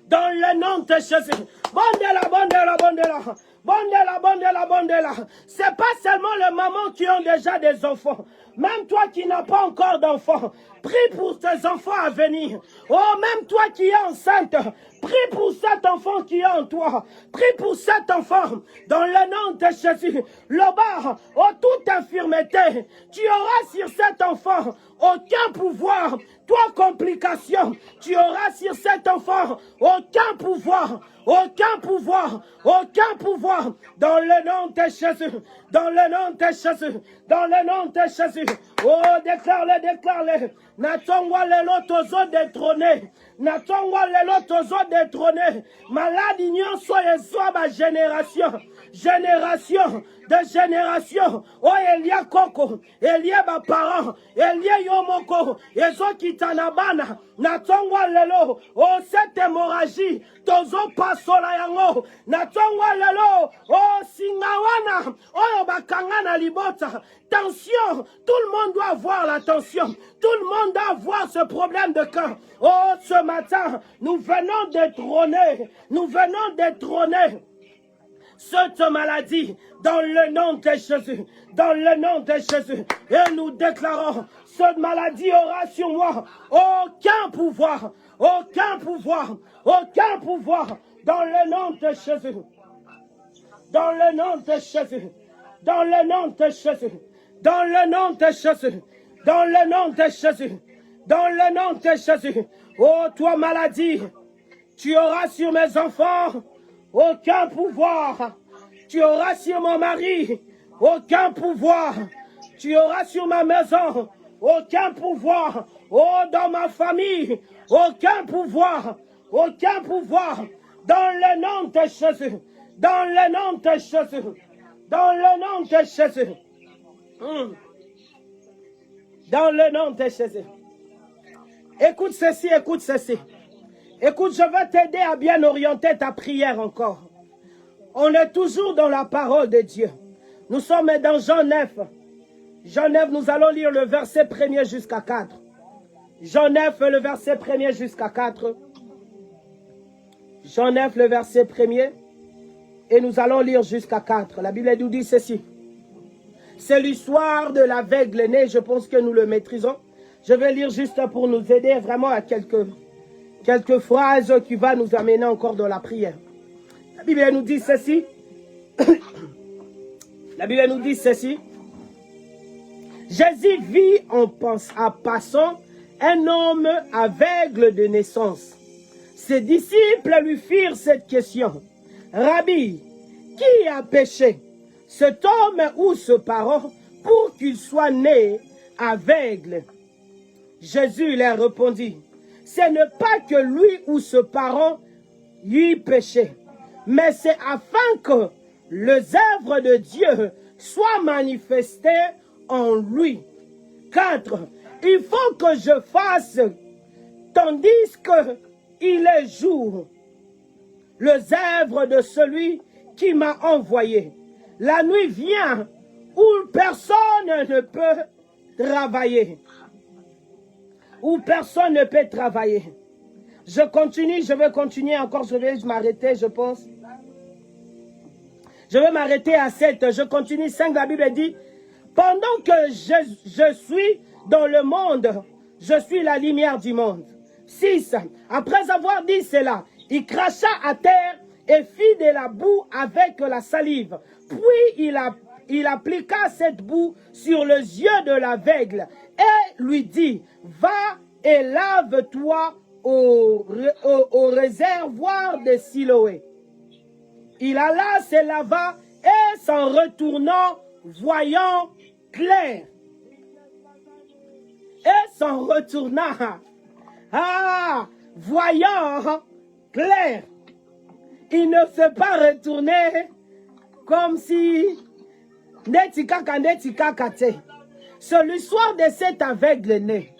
Dans le nom de Jésus. Bondela, bondela, bondela. Bondela, bondela, bondela. C'est pas seulement les mamans qui ont déjà des enfants. Même toi qui n'as pas encore d'enfants. Prie pour tes enfants à venir. Oh, même toi qui es enceinte, prie pour cet enfant qui est en toi. Prie pour cet enfant dans le nom de Jésus. Là-bas, oh, toute infirmité, tu auras sur cet enfant aucun pouvoir. Toi, complication, tu auras sur cet enfant aucun pouvoir. Aucun pouvoir, aucun pouvoir, dans le nom de Jésus, dans le nom de Jésus, dans le nom de Jésus. Oh, déclare-le, déclare-le. Natongwa le lotozo détrôné. Natongwa le lotozo détrôné. Malade ignon soye soit ma génération. Génération de génération. Oh, Elia Koko, Elia ma parent, Elia Yomoko, Ezo Kitanabana, Natongwa lelo. Oh, cette hémorragie, tozo pasola yango, Natongwa lelo. Oh, Singawana, oh, Bakangana libota. Tension, tout le monde doit avoir la tension. Tout le monde doit avoir ce problème de cœur. Oh, ce matin, nous venons détrôner. Nous venons détrôner cette maladie dans le nom de Jésus. Dans le nom de Jésus. Et nous déclarons, cette maladie aura sur moi aucun pouvoir. Aucun pouvoir. Aucun pouvoir. Dans le nom de Jésus. Dans le nom de Jésus. Dans le nom de Jésus. Dans le nom de Jésus. Dans le nom de Jésus. Dans le nom de Jésus. Oh, toi maladie, tu auras sur mes enfants aucun pouvoir. Tu auras sur mon mari aucun pouvoir. Tu auras sur ma maison aucun pouvoir. Oh, dans ma famille, aucun pouvoir. Aucun pouvoir. Dans le nom de Jésus. Dans le nom de Jésus. Dans le nom de Jésus. Dans le nom de Jésus. Écoute ceci, écoute ceci. Écoute, je vais t'aider à bien orienter ta prière encore. On est toujours dans la parole de Dieu. Nous sommes dans Jean 9. Jean 9, nous allons lire le verset 1er jusqu'à 4. Jean 9, le verset 1er jusqu'à 4. Jean 9, le verset 1er. Et nous allons lire jusqu'à 4. La Bible nous dit ceci. C'est l'histoire de l'aveugle né. Je pense que nous le maîtrisons. Je vais lire juste pour nous aider vraiment à quelques phrases qui vont nous amener encore dans la prière. La Bible nous dit ceci. La Bible nous dit ceci. Jésus vit en passant un homme aveugle de naissance. Ses disciples lui firent cette question. Rabbi, qui a péché, cet homme ou ce parent, pour qu'il soit né aveugle? Jésus leur répondit, ce n'est pas que lui ou ce parent y péché, mais c'est afin que les œuvres de Dieu soient manifestées en lui. 4. Il faut que je fasse, tandis qu'il est jour, les œuvres de celui qui m'a envoyé. La nuit vient où personne ne peut travailler. Où personne ne peut travailler. Je continue, je vais continuer encore, je vais m'arrêter, je pense. Je vais m'arrêter à 7, je continue 5, la Bible dit, pendant que je suis dans le monde, je suis la lumière du monde. 6, après avoir dit cela, il cracha à terre et fit de la boue avec la salive. Puis il appliqua cette boue sur les yeux de l'aveugle et lui dit, va et lave-toi au réservoir de Siloé. Il alla, se lava et s'en retournant, voyant clair. Et s'en retournant, voyant clair. Il ne s'est pas retourné comme si c'est l'histoire de cet aveugle né.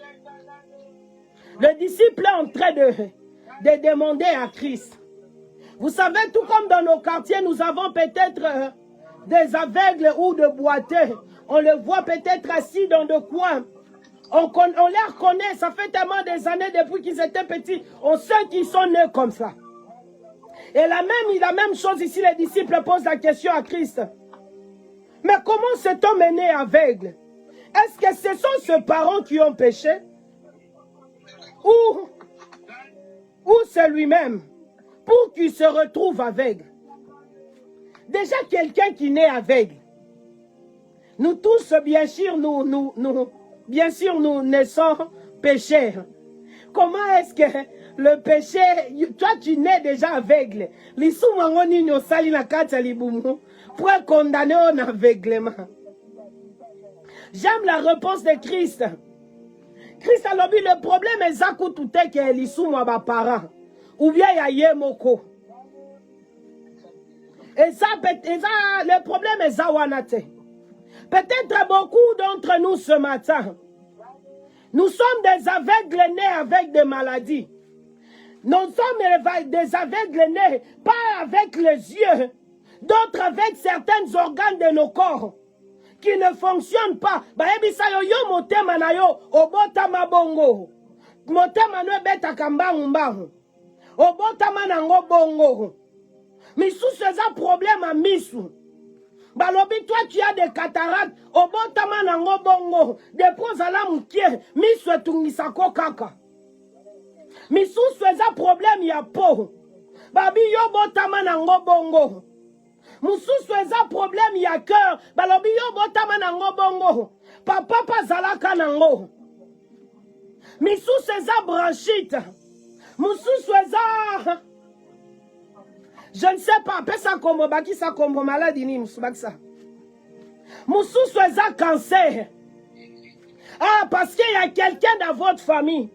Le disciple est en train de demander à Christ. Vous savez, tout comme dans nos quartiers, nous avons peut-être des aveugles ou de boiteux. On les voit peut-être assis dans des coins. On les reconnaît, ça fait tellement des années depuis qu'ils étaient petits. On sait qu'ils sont nés comme ça. Et la même chose ici, les disciples posent la question à Christ. Mais comment cet homme est né aveugle? Est-ce que ce sont ses parents qui ont péché? ou c'est lui-même pour qu'il se retrouve aveugle. Déjà quelqu'un qui naît aveugle. Nous tous, bien sûr, nous naissons pécheurs. Comment est-ce que le péché, toi tu nais déjà aveugle. Pour condamner en aveuglement. J'aime la réponse de Christ. Christ a dit le problème est ça que tout est que l'issue ma parent ou bien il y a moko. Et ça le problème est ça wanate. Peut-être beaucoup d'entre nous ce matin, nous sommes des aveugles nés avec des maladies. Nous sommes des aveugles nés pas avec les yeux, d'autres avec certains organes de nos corps qui ne fonctionnent pas. Baebisa yo motema na yo obota mabongo. Motema no beta kambangu mbangu. Obota manango bongo. Misu seza problème à misu. Balobi toi tu as des cataractes obota manango bongo. Depose ala mukie misu etungisako kaka. Misu seza problème ya po. Babi yo bota manango bongo. Mousous eza problème ya cœur. Balobi yo botama nango bongo. Papa pazalaka nango. Misous eza bronchite. Mousous eza... Je ne sais pas. Pesa kombo baki sa kombo maladie ni mousous Mousous eza cancer. Ah, parce qu'il y a quelqu'un dans votre famille.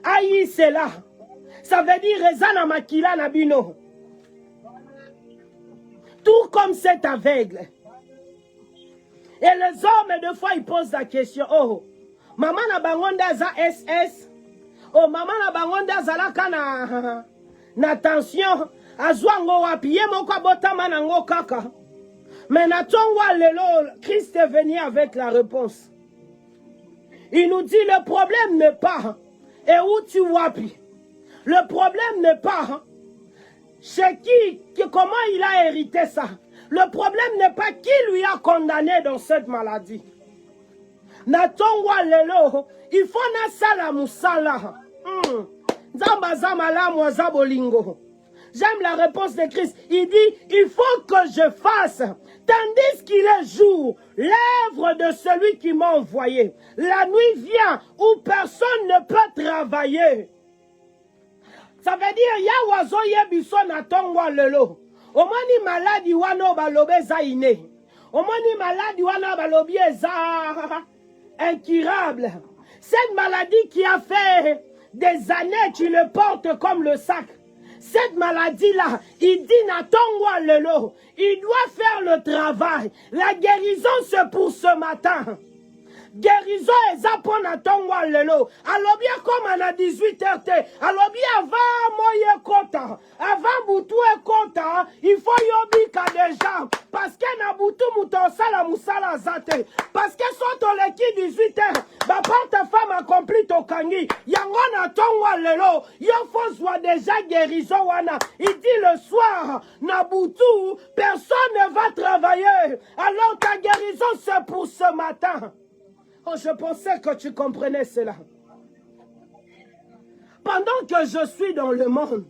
Aïe, c'est là. Ça veut dire rezana makila na bino. Tout comme cet aveugle. Et les hommes, des fois, ils posent la question. Oh, maman na bangonda za SS. Oh, maman na bangonda za la kana na tension. Azwango wapiye moko botama nango kaka. Mais natongwa lelo, Christ est venu avec la réponse. Il nous dit, le problème n'est pas et où tu wapi. Le problème n'est pas chez comment il a hérité ça. Le problème n'est pas qui lui a condamné dans cette maladie. Natongwa lelo, il faut na sala musala. Zamba zamala mwaza bolingo. J'aime la réponse de Christ. Il dit, il faut que je fasse, tandis qu'il est jour, l'œuvre de celui qui m'a envoyé. La nuit vient où personne ne peut travailler. Ça veut dire, ya wazo yebiso na tongwa lelo. Omani maladi wano balobe za ine. Omani maladi wana balobi eza incurable. Cette maladie qui a fait des années, tu le portes comme le sac. Cette maladie-là, il dit Natongwa lelo, il doit faire le travail. La guérison, c'est pour ce matin. Guérison est pour Natongwa lelo. Alors bien comme on a 18h, alors bien avant moye kota, avant boutou et kota, il faut yobika déjà. Parce que na boutou mutosala musala zate. Parce que sont les qui 18h, bah porte femme accomplit au kangi. Yango Natongwa lelo, yo faut soit déjà guérison wana. Il dit le soir, na boutou, personne ne va travailler. Alors ta guérison c'est pour ce matin. Oh, je pensais que tu comprenais cela. Pendant que je suis dans le monde,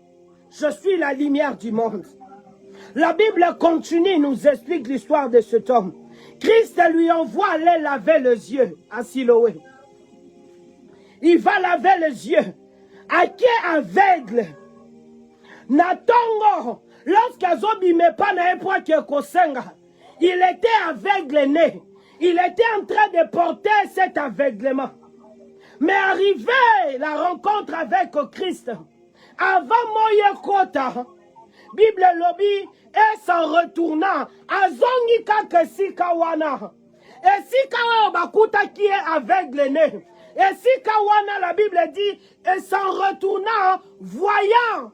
je suis la lumière du monde. La Bible continue, nous explique l'histoire de cet homme. Christ lui envoie aller laver les yeux à Siloé. Il va laver les yeux. À qui aveugle? Natongo, lorsqu'Azobi me pas na epoa ke kosenga, il était aveugle né. Il était en train de porter cet aveuglement. Mais arrivé la rencontre avec Christ, avant Moye Kota, Bible lobby, et s'en retournant, Azongi Kakesika Wana. Et si Bakuta qui est aveugle né, et si Kawana, la Bible dit, et s'en retournant, voyant.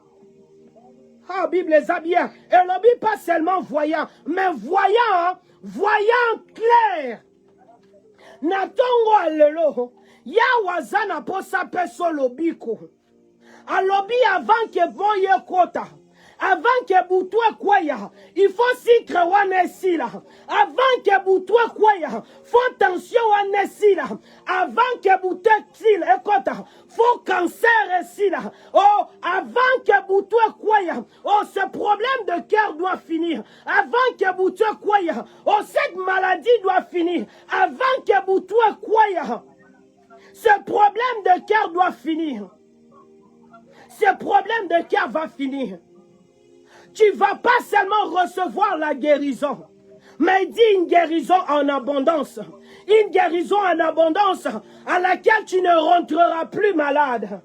Ah, Bible est bien. Et lobby pas seulement voyant, mais voyant. Voyant clair. Natongo alelo. Ya wazana posa peso lobiko. Alobi avant que boye kota. Avant que boutoué kwaya, il faut sikre wanesi là. Avant que boutoué kwaya, faut tension wanesi là. Avant que boutoué kil, écoute, faut cancer ici là. Oh, avant que boutoué kwaya, oh, ce problème de cœur doit finir. Avant que boutoué kwaya, oh, cette maladie doit finir. Avant que boutoué kwaya, ce problème de cœur doit finir. Ce problème de cœur va finir. Tu ne vas pas seulement recevoir la guérison, mais il dit une guérison en abondance. Une guérison en abondance à laquelle tu ne rentreras plus malade.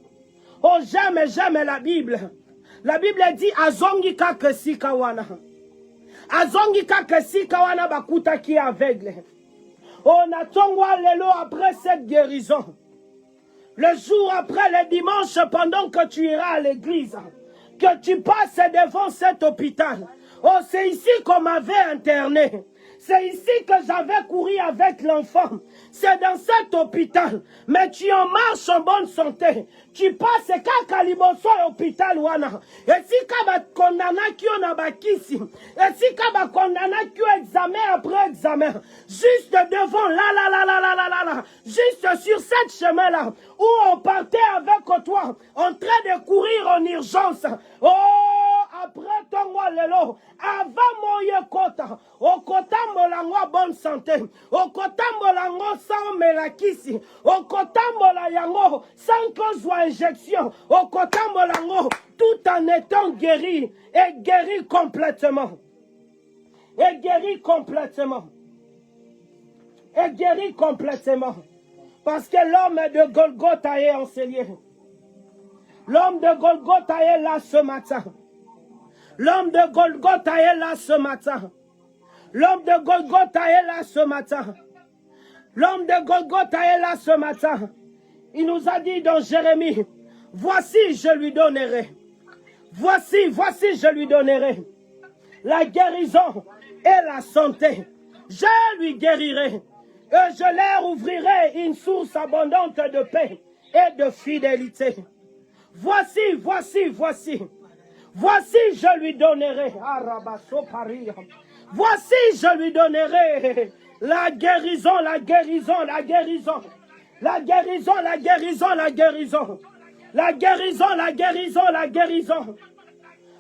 Oh, j'aime la Bible. La Bible dit Azongi kake sikawana. Azongi kake sikawana bakuta qui est aveugle. On attend lelo après cette guérison. Le jour après, le dimanche, pendant que tu iras à l'église, que tu passes devant cet hôpital. Oh, c'est ici qu'on m'avait interné. C'est ici que j'avais couru avec l'enfant. C'est dans cet hôpital. Mais tu en marches en bonne santé. Tu passes kaka liboso hôpital wana. Et si kaba condamna qui on a bakisi. Et si kaba condamna qui examen après examen. Juste devant là. Juste sur cette chemin-là. Où on partait avec toi. En train de courir en urgence. Oh! Après ton lelo, avant mon kota, au kota molango bonne santé, au kota molango sans melakisi, au kota molango sans qu'on soit injection, au kota molango tout en étant guéri et guéri complètement. Et guéri complètement. Et guéri complètement. Parce que l'homme de Golgotha est enseigné. L'homme de Golgotha est là ce matin. L'homme de Golgotha est là ce matin. L'homme de Golgotha est là ce matin. L'homme de Golgotha est là ce matin. Il nous a dit dans Jérémie, voici je lui donnerai. Voici je lui donnerai la guérison et la santé. Je lui guérirai et je leur ouvrirai une source abondante de paix et de fidélité. Voici. Voici, je lui donnerai. Voici, je lui donnerai la guérison. La guérison.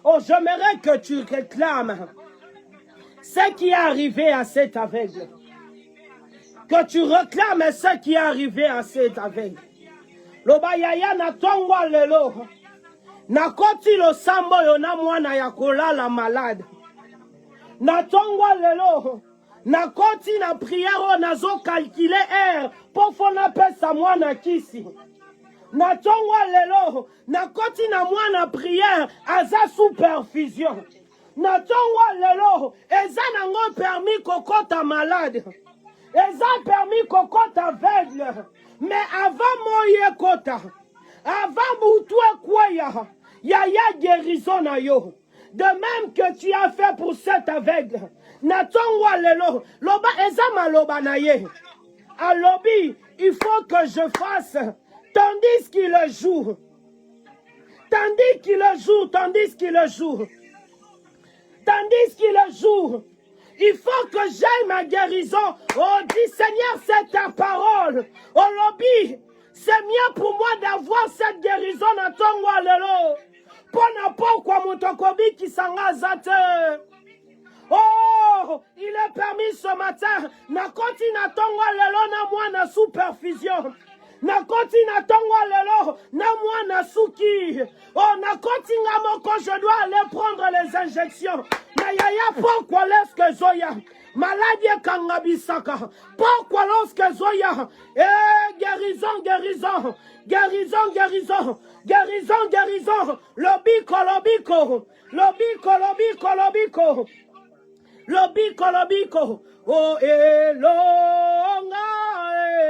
Oh, j'aimerais que tu réclames ce qui est arrivé à cet aveugle. Que tu réclames ce qui est arrivé à cet aveugle. Lobayaya na tongwa lelo. Nakoti lo sambo yona mwana ya kolala malade. Na tongwa lelo. Nakoti na prière nazo calculer air pour fona pesa mwana kisi. Na tongwa lelo. Nakoti na mwana prière aza supervision. Na tongwa lelo. Eza nango permis kokota malade. Eza permis kokota aveugle. Mais avant moye kota. Avant boutoué kwaya, yaya guérison na yo. De même que tu as fait pour cet aveugle. Natongwa lelo, loba ezama loba na ye. À lobby, il faut que je fasse, tandis qu'il joue. Tandis qu'il joue. Il faut que j'aille ma guérison. Oh, dis Seigneur, c'est ta parole. Oh, lobby. C'est mieux pour moi d'avoir cette guérison à ton walelo. Pourquoi mon tokobi qui s'engazate. Oh, il est permis ce matin. Na continue à ton walelo na moi na supervision. Na continue à ton walelo na moi na suki. Oh, na continue à mon quand je dois aller prendre les injections. Na yaya pourquoi laisse que zoya. Maladie kangabisaka. Pourquoi lorsque Zoya? Guérison. Lobiko. Oh, elonga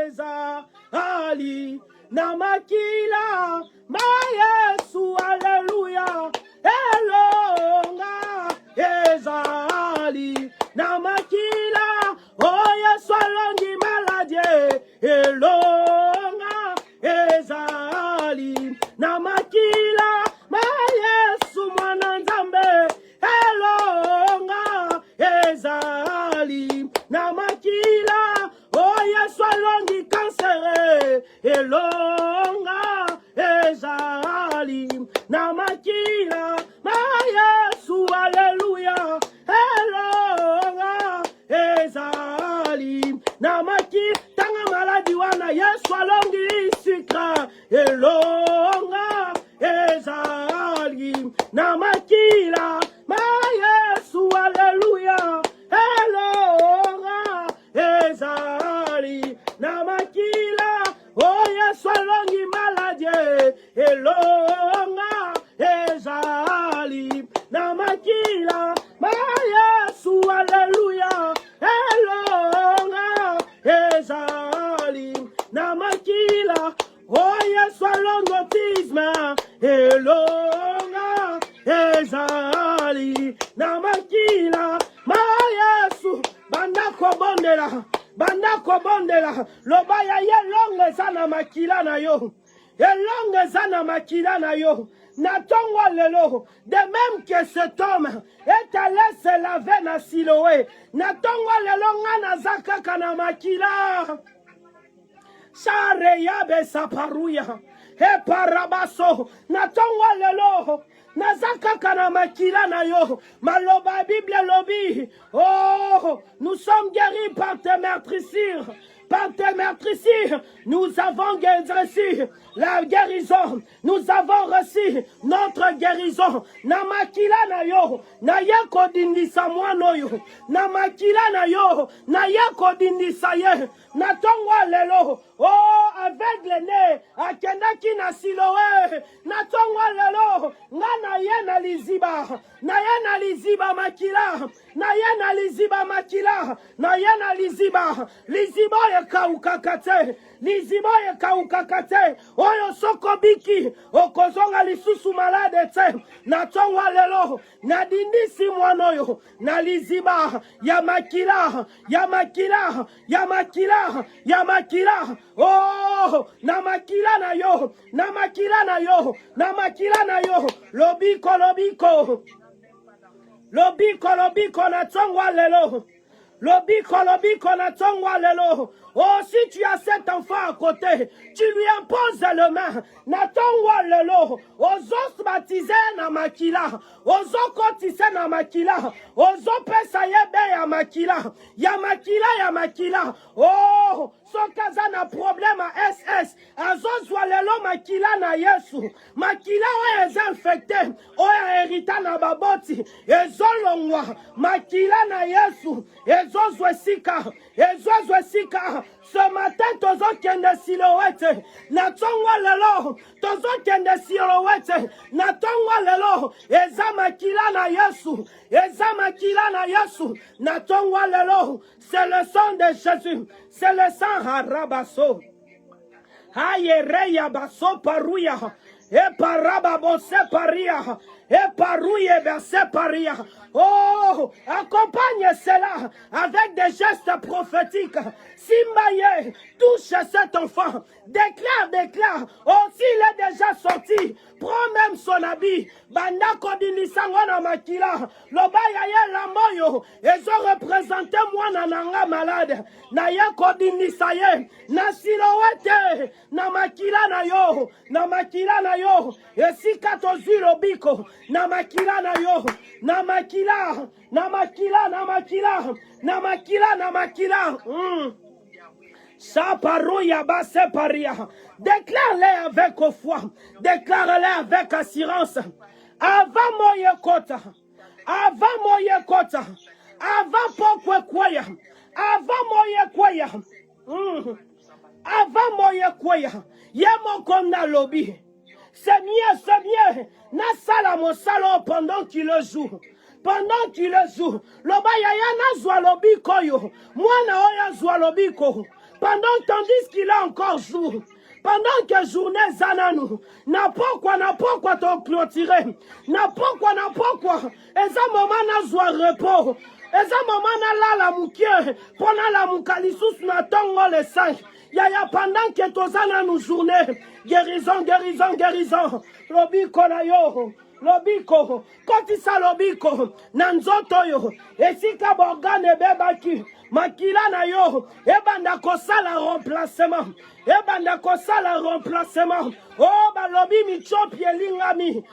eza ali namakila ma Yesu, alléluia. Elonga ezali namakila, oh Yesu alongi maladie. Elonga ezali namakila ma Yesu mwana nzambe. kansere elonga ezali na makila ma Yesu haleluya elonga ezali na makila tanga maladi wana Yesu alongi sikra elonga ezali na makila ma Yesu haleluya elonga ezali na makila oh Yesu alongi maladi elonga ezali na makila ma Yesu haleluya elonga ezali na makila oh Yesu alongi autisme elonga ezali na makila ma Yesu bandako bondela lobaya yelonga eza na makila na yo elonga eza na makila na yo natongo lelo de même que cet homme est allé se laver na Siloé natongo lelo nga naza kaka na makila Share yabe saparuya e parabaso natongo lelo nazaka kana makila na yo maloba Bible lobi oh nous sommes guéris par tes meurtrissures. Par tes meurtrissures, nous avons reçu la guérison. Nous avons reçu notre guérison. Na makila na yo, na yako dindisa mwano yo. Na makila na yo, na yako dindisa ye. Na tongwa lelo, oh aveugle ne, akendaki na Siloé. Na tongwa lelo, nga na ye na liziba. Na ye na liziba makila. Na ye na liziba makila. Na ye na liziba. Liziba ye kaukakate. Liziba ye kaukakate. Oyo soko biki. Okozonga lisusu malade te. Na tongwa lelo. Na dindisi mwanoyo. Na liziba. Ya makila. Ya makila. Ya makila. Ya makila. Oh. Na makila na yo. Na makila na yo. Na makila na yo. Lobiko lobiko. Lobiko na tongwa lelo. Lobiko na tongwa lelo. Oh, si tu as cet enfant à côté, tu lui imposes le main. Na tongwa lelo. Ozo baptiser na makila. Ozo kotise na makila. Ozo pesa yebe ya makila. Ya makila. Oh, sokaza na problème à SS. Azozwa lelo makila na Yesu. Makila o eza infecté. O ya herita na baboti. Ezolongwa. Makila na Yesu. Ezozwe sika. Ce matin, tozo kende Siloé. Na tongwa lelo. Tozo kende Siloé. Na tongwa lelo. Eza makila na Yesu. Eza makila na Yesu. Na tongwa lelo. C'est le sang de Jésus. C'est le sang harabaso. Ayereya baso paruya. E paraba bose paria. Et parouille verset paria. Oh, accompagne cela avec des gestes prophétiques. Simbaye, touche cet enfant. Déclare. Oh, s'il est déjà sorti, prends même son habit. Bandako dinisangwana makila. Lobaya ye la moyo. Ezo représente moi nananga malade. Na ye kodinisaye. Na Siloé. Na makila na yo. Na makila na yo. Esika tozi lobiko. Na makila na yo. Na makila. Saparouya base paria. Déclare-les avec foi. Déclare-les avec assurance. Avant moye kota. Avant pokwe kwaya. Avant moye kwaya. Yemo kona lobby. C'est mieux. Na sala mon salon pendant qu'il le joue. Loba yaya na zwa lobiko yo. Mwana oya zwa lobiko. Tandis qu'il a encore jour. Pendant que journée zananu. Na pokwa to clôturer. Na pokwa. Eza moment na zwa repos. Eza moment na la mukie. Pona la mukalisus na tongo le 5. Yaya pendant que tozana nous journée. Guérison. Lobiko na yo. Lobiko. Kotisa lobiko. Nanzoto yo. Esika borgane bebaki. makila na yo ebanda kosala remplacement, ebanda kosala remplacement. Oh balobi michopi elingami,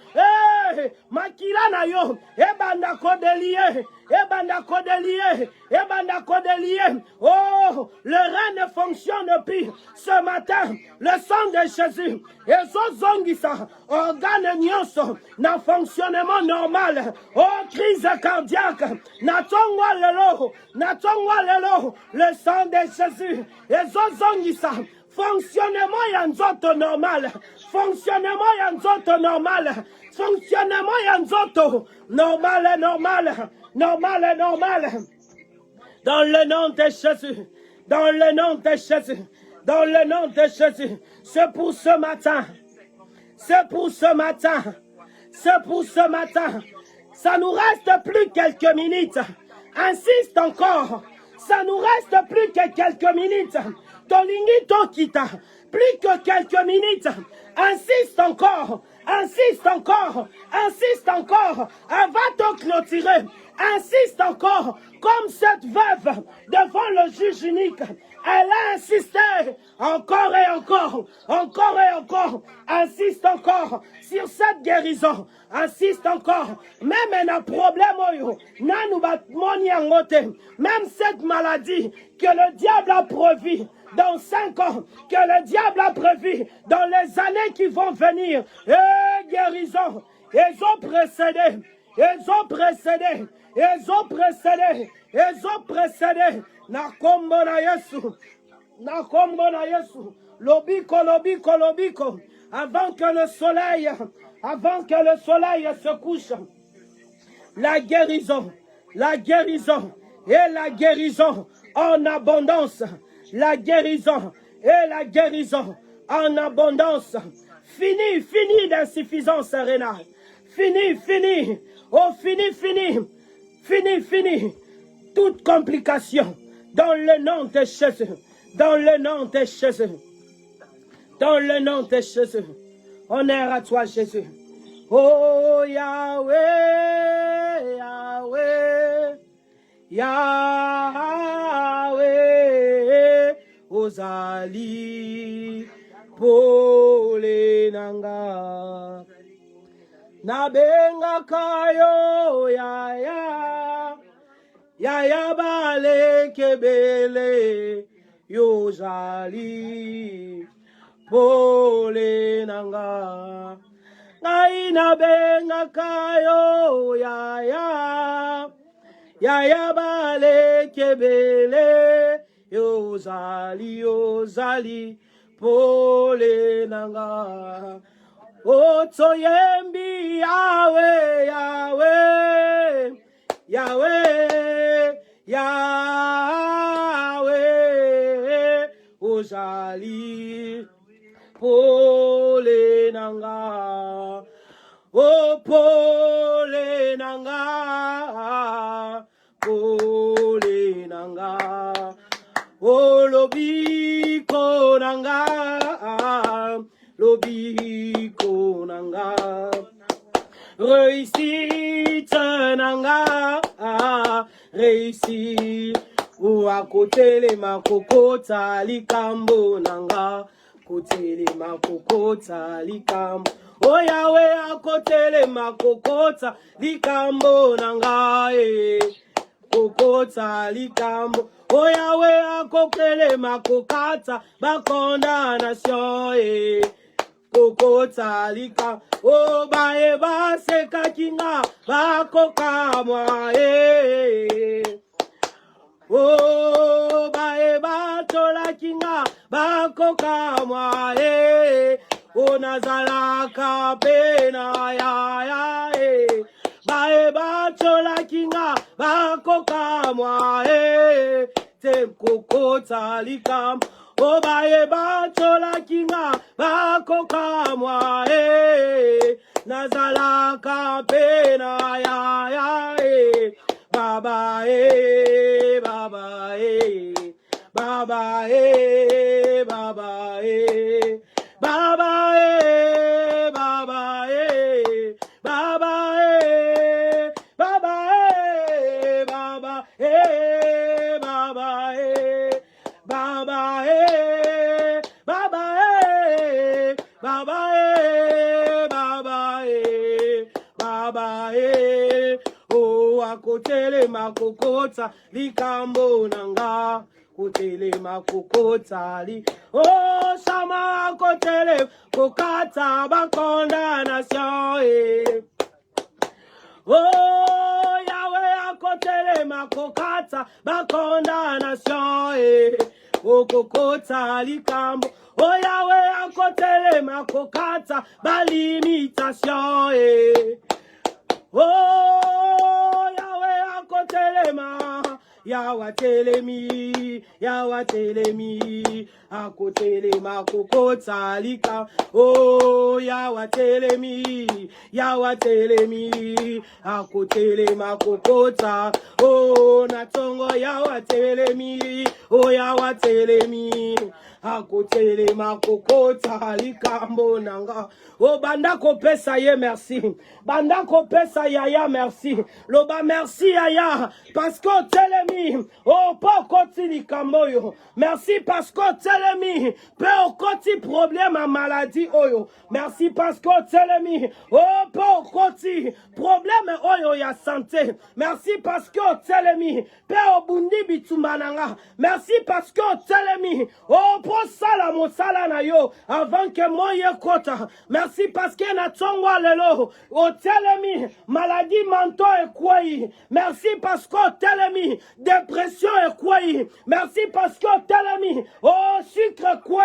makila na yo ebanda kodelie, ebanda kodelie, ebanda kodelie. Oh, le rein ne fonctionne plus ce matin. Le sang de Jésus ezozongisa organe nyonso na fonctionnement normal. Oh, crise cardiaque natongwa lelo, natongwa lelo. Le sang de Jésus ezozongisa fonctionnement ya nzoto normal, fonctionnement ya nzoto normal, fonctionnement ya nzoto normal, normal, normal, normal. Dans le nom de Jésus, dans le nom de Jésus, dans le nom de Jésus. C'est pour ce matin, c'est pour ce matin, c'est pour ce matin. Ça nous reste plus quelques minutes. Insiste encore. Ça nous reste plus que quelques minutes. Tolingi Tokita, plus que quelques minutes. Insiste encore, insiste encore, insiste encore. Elle va te clôturer. Insiste encore, comme cette veuve devant le juge unique. Elle a insisté encore et encore, encore et encore. Insiste encore sur cette guérison. Insiste encore. Même un problème, même cette maladie que le diable a prévu dans 5 ans, que le diable a prévu dans les années qui vont venir. Et guérison, ils ont précédé, ils ont précédé, ils ont précédé, ils ont précédé. Nakombo na Yesu, nakombo na Yesu, lobiko, lobiko, lobiko, avant que le soleil se couche. La guérison et la guérison en abondance. La guérison et la guérison en abondance. Fini, fini d'insuffisance rénale. Fini, fini. Oh, fini, fini. Fini, fini. Toute complication. Dans le nom de Jésus. Dans le nom de Jésus. Dans le nom de Jésus. Honneur à toi, Jésus. Oh, Yahweh, Yahweh, Yahweh, Ozali, Pole Nanga, Nabenga Kayo, Yaya, Yaya Bale Kebele, Yozali, Pole Nanga. Naina benga kayo yaya yaya bale kebele yozali pole nanga otoyembi Yahweh Yahweh Yahweh Yahweh ozali pole nanga, oh pole nanga, pole nanga, oh lobiko nanga, lobiko nanga, réussite nanga, réussite, ou à côté les makokota likambo nanga. Kotele makokota likambo, oh Yahweh akotele makokota likambo nangae, kokota likambo, oh Yahweh akokele makokata bakonda nation kokota likambo, oh bae baseka kinga bakoka mwa oh bae batola kinga bakoka mwa o nazalaka pena ya bae batola kinga bakoka mwa te kokota likam o bae batola kinga bakoka mwa nazalaka pena ya Baba Baba Baba Baba Baba Baba Baba Baba Baba Baba Baba, eh, Baba, eh, Baba, eh. Oh, akotele makokota, likambo nanga. Kotele makokota, li. Oh, sama akotele, kokata, bakonda nation, eh. Oh, Yahweh akotele makokata, bakonda nation, eh. Oh, kokota, likambo. Oh, Yahweh akotele makokata, balimitation, eh. Oh, Yahweh akotelema, Yahweh telemi, Yahweh telemi, akotelema kokota lika. Oh, Yahweh telemi, Yahweh telemi, akotelema kokota. Oh, natongo Yahweh telemi, oh Yahweh telemi, akotelema kokota lika mbonanga. Oh, banda kopesa ye merci, banda kopesa Yaya merci, loba merci Yaya, parce que telemi, oh pokoti likamboyo, merci parce que telemi, pe okoti problème à maladie oyo, merci parce que telemi, oh pokoti problème oyo ya santé, merci parce que telemi, pe obundi bitumbananga, merci parce que telemi, oh po sala mosala na yo, avant que moye kota, merci parce que na tongwa lelo, oh telemi, maladie mentale est quoi? Merci parce que telemi, dépression est quoi? Merci parce que telemi, oh sucre quoi?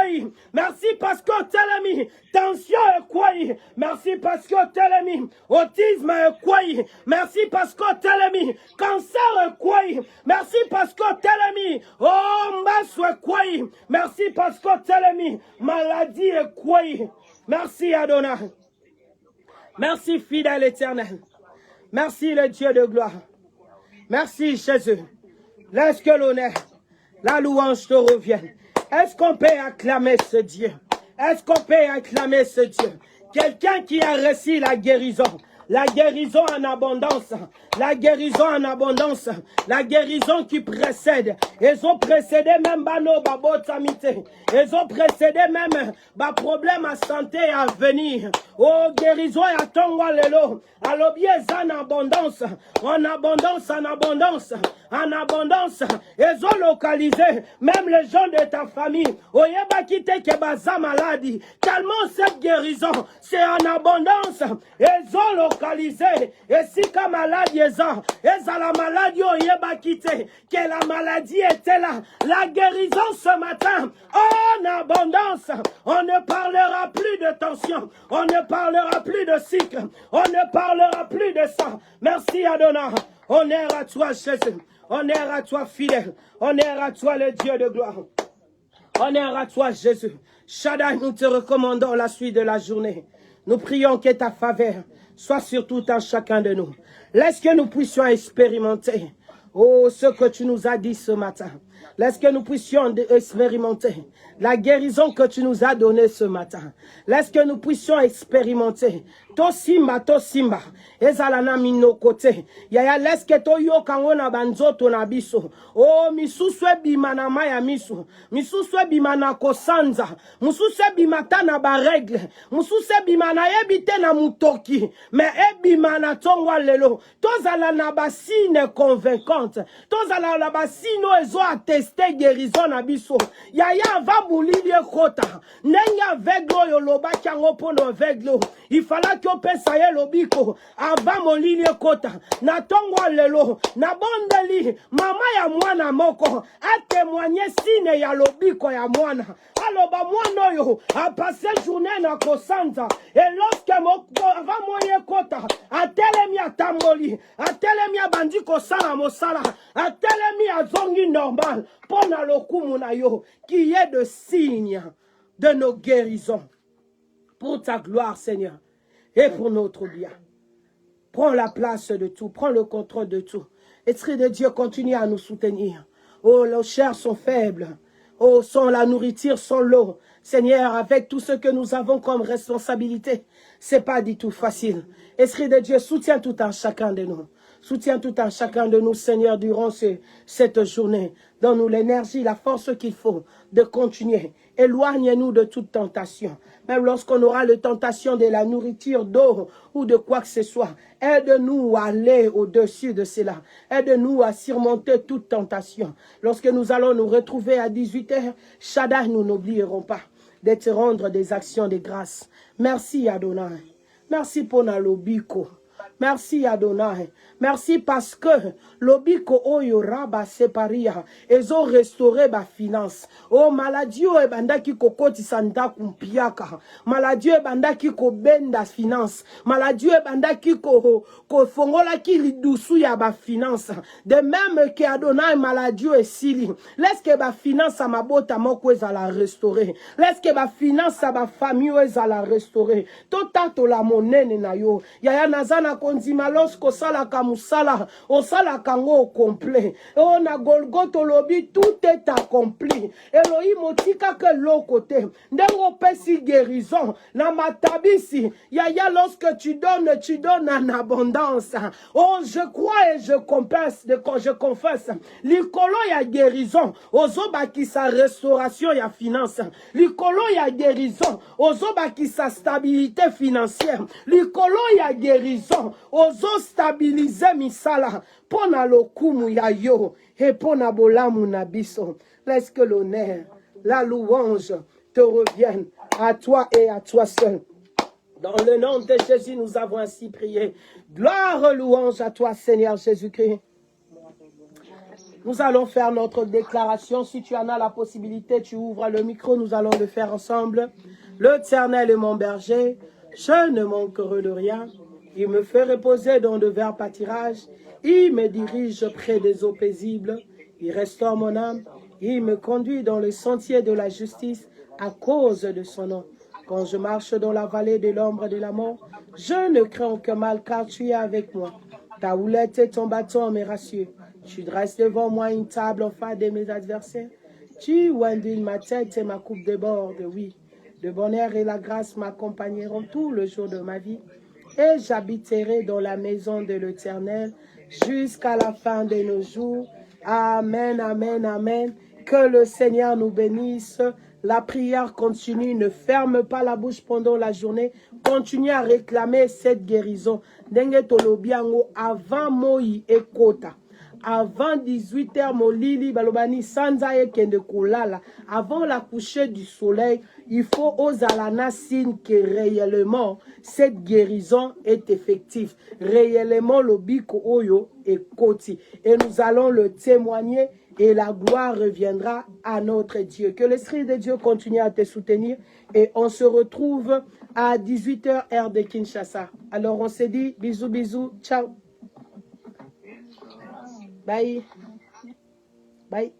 Merci parce que telemi, tension est quoi? Merci parce que telemi, autisme est quoi? Merci parce que telemi, cancer est quoi? Merci parce que telemi, oh masse est quoi? Merci parce que telemi, maladie est quoi? Merci Adonai. Merci fidèle éternel. Merci le Dieu de gloire. Merci Jésus. Laisse que l'honneur, la louange te revienne. Est-ce qu'on peut acclamer ce Dieu? Est-ce qu'on peut acclamer ce Dieu? Quelqu'un qui a reçu la guérison en abondance, la guérison en abondance, la guérison qui précède. Ils ont précédé même Bano Babotamite. Ils ont précédé même ba problème à santé à venir. Oh, guérison à Tongwa Lelo. Alobié en abondance, en abondance, en abondance, en abondance. Ils ont localisé même les gens de ta famille. Oyeba kite kebaza maladie. Tellement cette guérison, c'est en abondance. Ils ont localisé. Et si comme maladie est la maladie oyeba kite, que la maladie était là. La guérison ce matin, en abondance. On ne parlera plus de tension. On ne parlera plus de cycle. On ne parlera plus de ça. Merci Adonai. Honneur à toi Jésus. Honneur à toi fidèle. Honneur à toi le Dieu de gloire. Honneur à toi Jésus. Shaddai, nous te recommandons la suite de la journée. Nous prions que ta faveur soit sur tout un chacun de nous. Laisse que nous puissions expérimenter, oh, ce que tu nous as dit ce matin. Laisse que nous puissions expérimenter la guérison que tu nous as donnée ce matin. Laisse que nous puissions expérimenter. Tosimba, tosimba. Ezalana mino kote. Yaya laisse que to yo kangona banzoto na biso. Oh, misuswe bimana maya misu. Misuswe bimana kosanza. Misuswe bimata na ba règle. Misuswe bimana ebite na mutoki. Mais ebimana tongwa lelo. Tozala na basine convaincante. Tozala na basino ezo attesté guérison na biso. Yaya va boulilie kota. Nenga aveglo yo loba kiango pono aveglo. Il fallait que pesaye lobiko. Ava molilie kota. Na tongwa lelo. Na bondeli. Mama ya mwana moko. A témoigné sine ya lobiko ya mwana. Aloba mwana yo. A passé journée na kosanza. Et lorsque moko ava moye kota. A telemi a tamboli. A telemi a bandi kosala mosala. A telemi a zongi normal. Pona lokumu na yo. Qui est de signe de nos guérisons. Pour ta gloire, Seigneur. Et pour notre bien. Prends la place de tout. Prends le contrôle de tout. Esprit de Dieu, continue à nous soutenir. Oh, nos chairs sont faibles. Oh, sans la nourriture, sans l'eau. Seigneur, avec tout ce que nous avons comme responsabilité, c'est pas du tout facile. Esprit de Dieu, soutiens tout un chacun de nous. Soutiens tout un chacun de nous, Seigneur, durant cette journée. Donne-nous l'énergie, la force qu'il faut de continuer Éloigne-nous de toute tentation. Même lorsqu'on aura la tentation de la nourriture, d'eau ou de quoi que ce soit, aide-nous à aller au-dessus de cela. Aide-nous à surmonter toute tentation. Lorsque nous allons nous retrouver à 18h, Shaddai, nous n'oublierons pas de te rendre des actions de grâce. Merci Adonai. Merci pour Nalobiko. Merci Adonai. Merci parce que lobiko oyo raba separia ezo restaurer ba finance. Oh maladie o ebandaki kokoti sanda kumpiaka. Maladie ebandaki ko benda finance. Maladie ebandaki ko fongola ki lidusu ya ba finance. De même que Adonai maladie esili. Laisse que ba finance a mabota moko ezala restaurer. Laisse que ba finance a ba famille ezala restaurer. Totato la monene na yo. Yaya nazana konzima losko sala kamusala, on sala kango au complet. On a Golgoto lobi, tout est accompli. Elohim otika que l'autre côté. Ndengo pesi guérison. Na matabisi, yaya lorsque tu donnes en abondance. Oh, je crois et je confesse. Likolo ya guérison. Ozoba ki sa restauration ya finance. Likolo ya guérison. Ozoba ki sa stabilité financière. Likolo ya guérison. Ozo stabiliser misala. Pona lokumu ya yo. Et pona bolamu nabiso. Laisse que l'honneur, la louange te reviennent à toi et à toi seul. Dans le nom de Jésus, nous avons ainsi prié. Gloire, louange à toi, Seigneur Jésus-Christ. Nous allons faire notre déclaration. Si tu en as la possibilité, tu ouvres le micro. Nous allons le faire ensemble. L'Éternel est mon berger. Je ne manquerai de rien. Il me fait reposer dans de verts pâtirages. Il me dirige près des eaux paisibles. Il restaure mon âme. Il me conduit dans le sentier de la justice à cause de son nom. Quand je marche dans la vallée de l'ombre de la mort, je ne crains aucun mal car tu es avec moi. Ta houlette et ton bâton me rassurent. Tu dresses devant moi une table en face de mes adversaires. Tu oindules ma tête et ma coupe déborde, oui. Le bonheur et la grâce m'accompagneront tout le jour de ma vie. Et j'habiterai dans la maison de l'Éternel jusqu'à la fin de nos jours. Amen, amen, amen. Que le Seigneur nous bénisse. La prière continue. Ne ferme pas la bouche pendant la journée. Continue à réclamer cette guérison. Dengue tolobiango avant moi et kota. Avant 18h, molili balobani sanza kende kulala. Avant la coucher du soleil, il faut aux alana signe que réellement cette guérison est effective. Réellement le biko oyo est koti. Et nous allons le témoigner et la gloire reviendra à notre Dieu. Que l'Esprit de Dieu continue à te soutenir et on se retrouve à 18h heure de Kinshasa. Alors on se dit bisous bisous, ciao. Bye. Bye.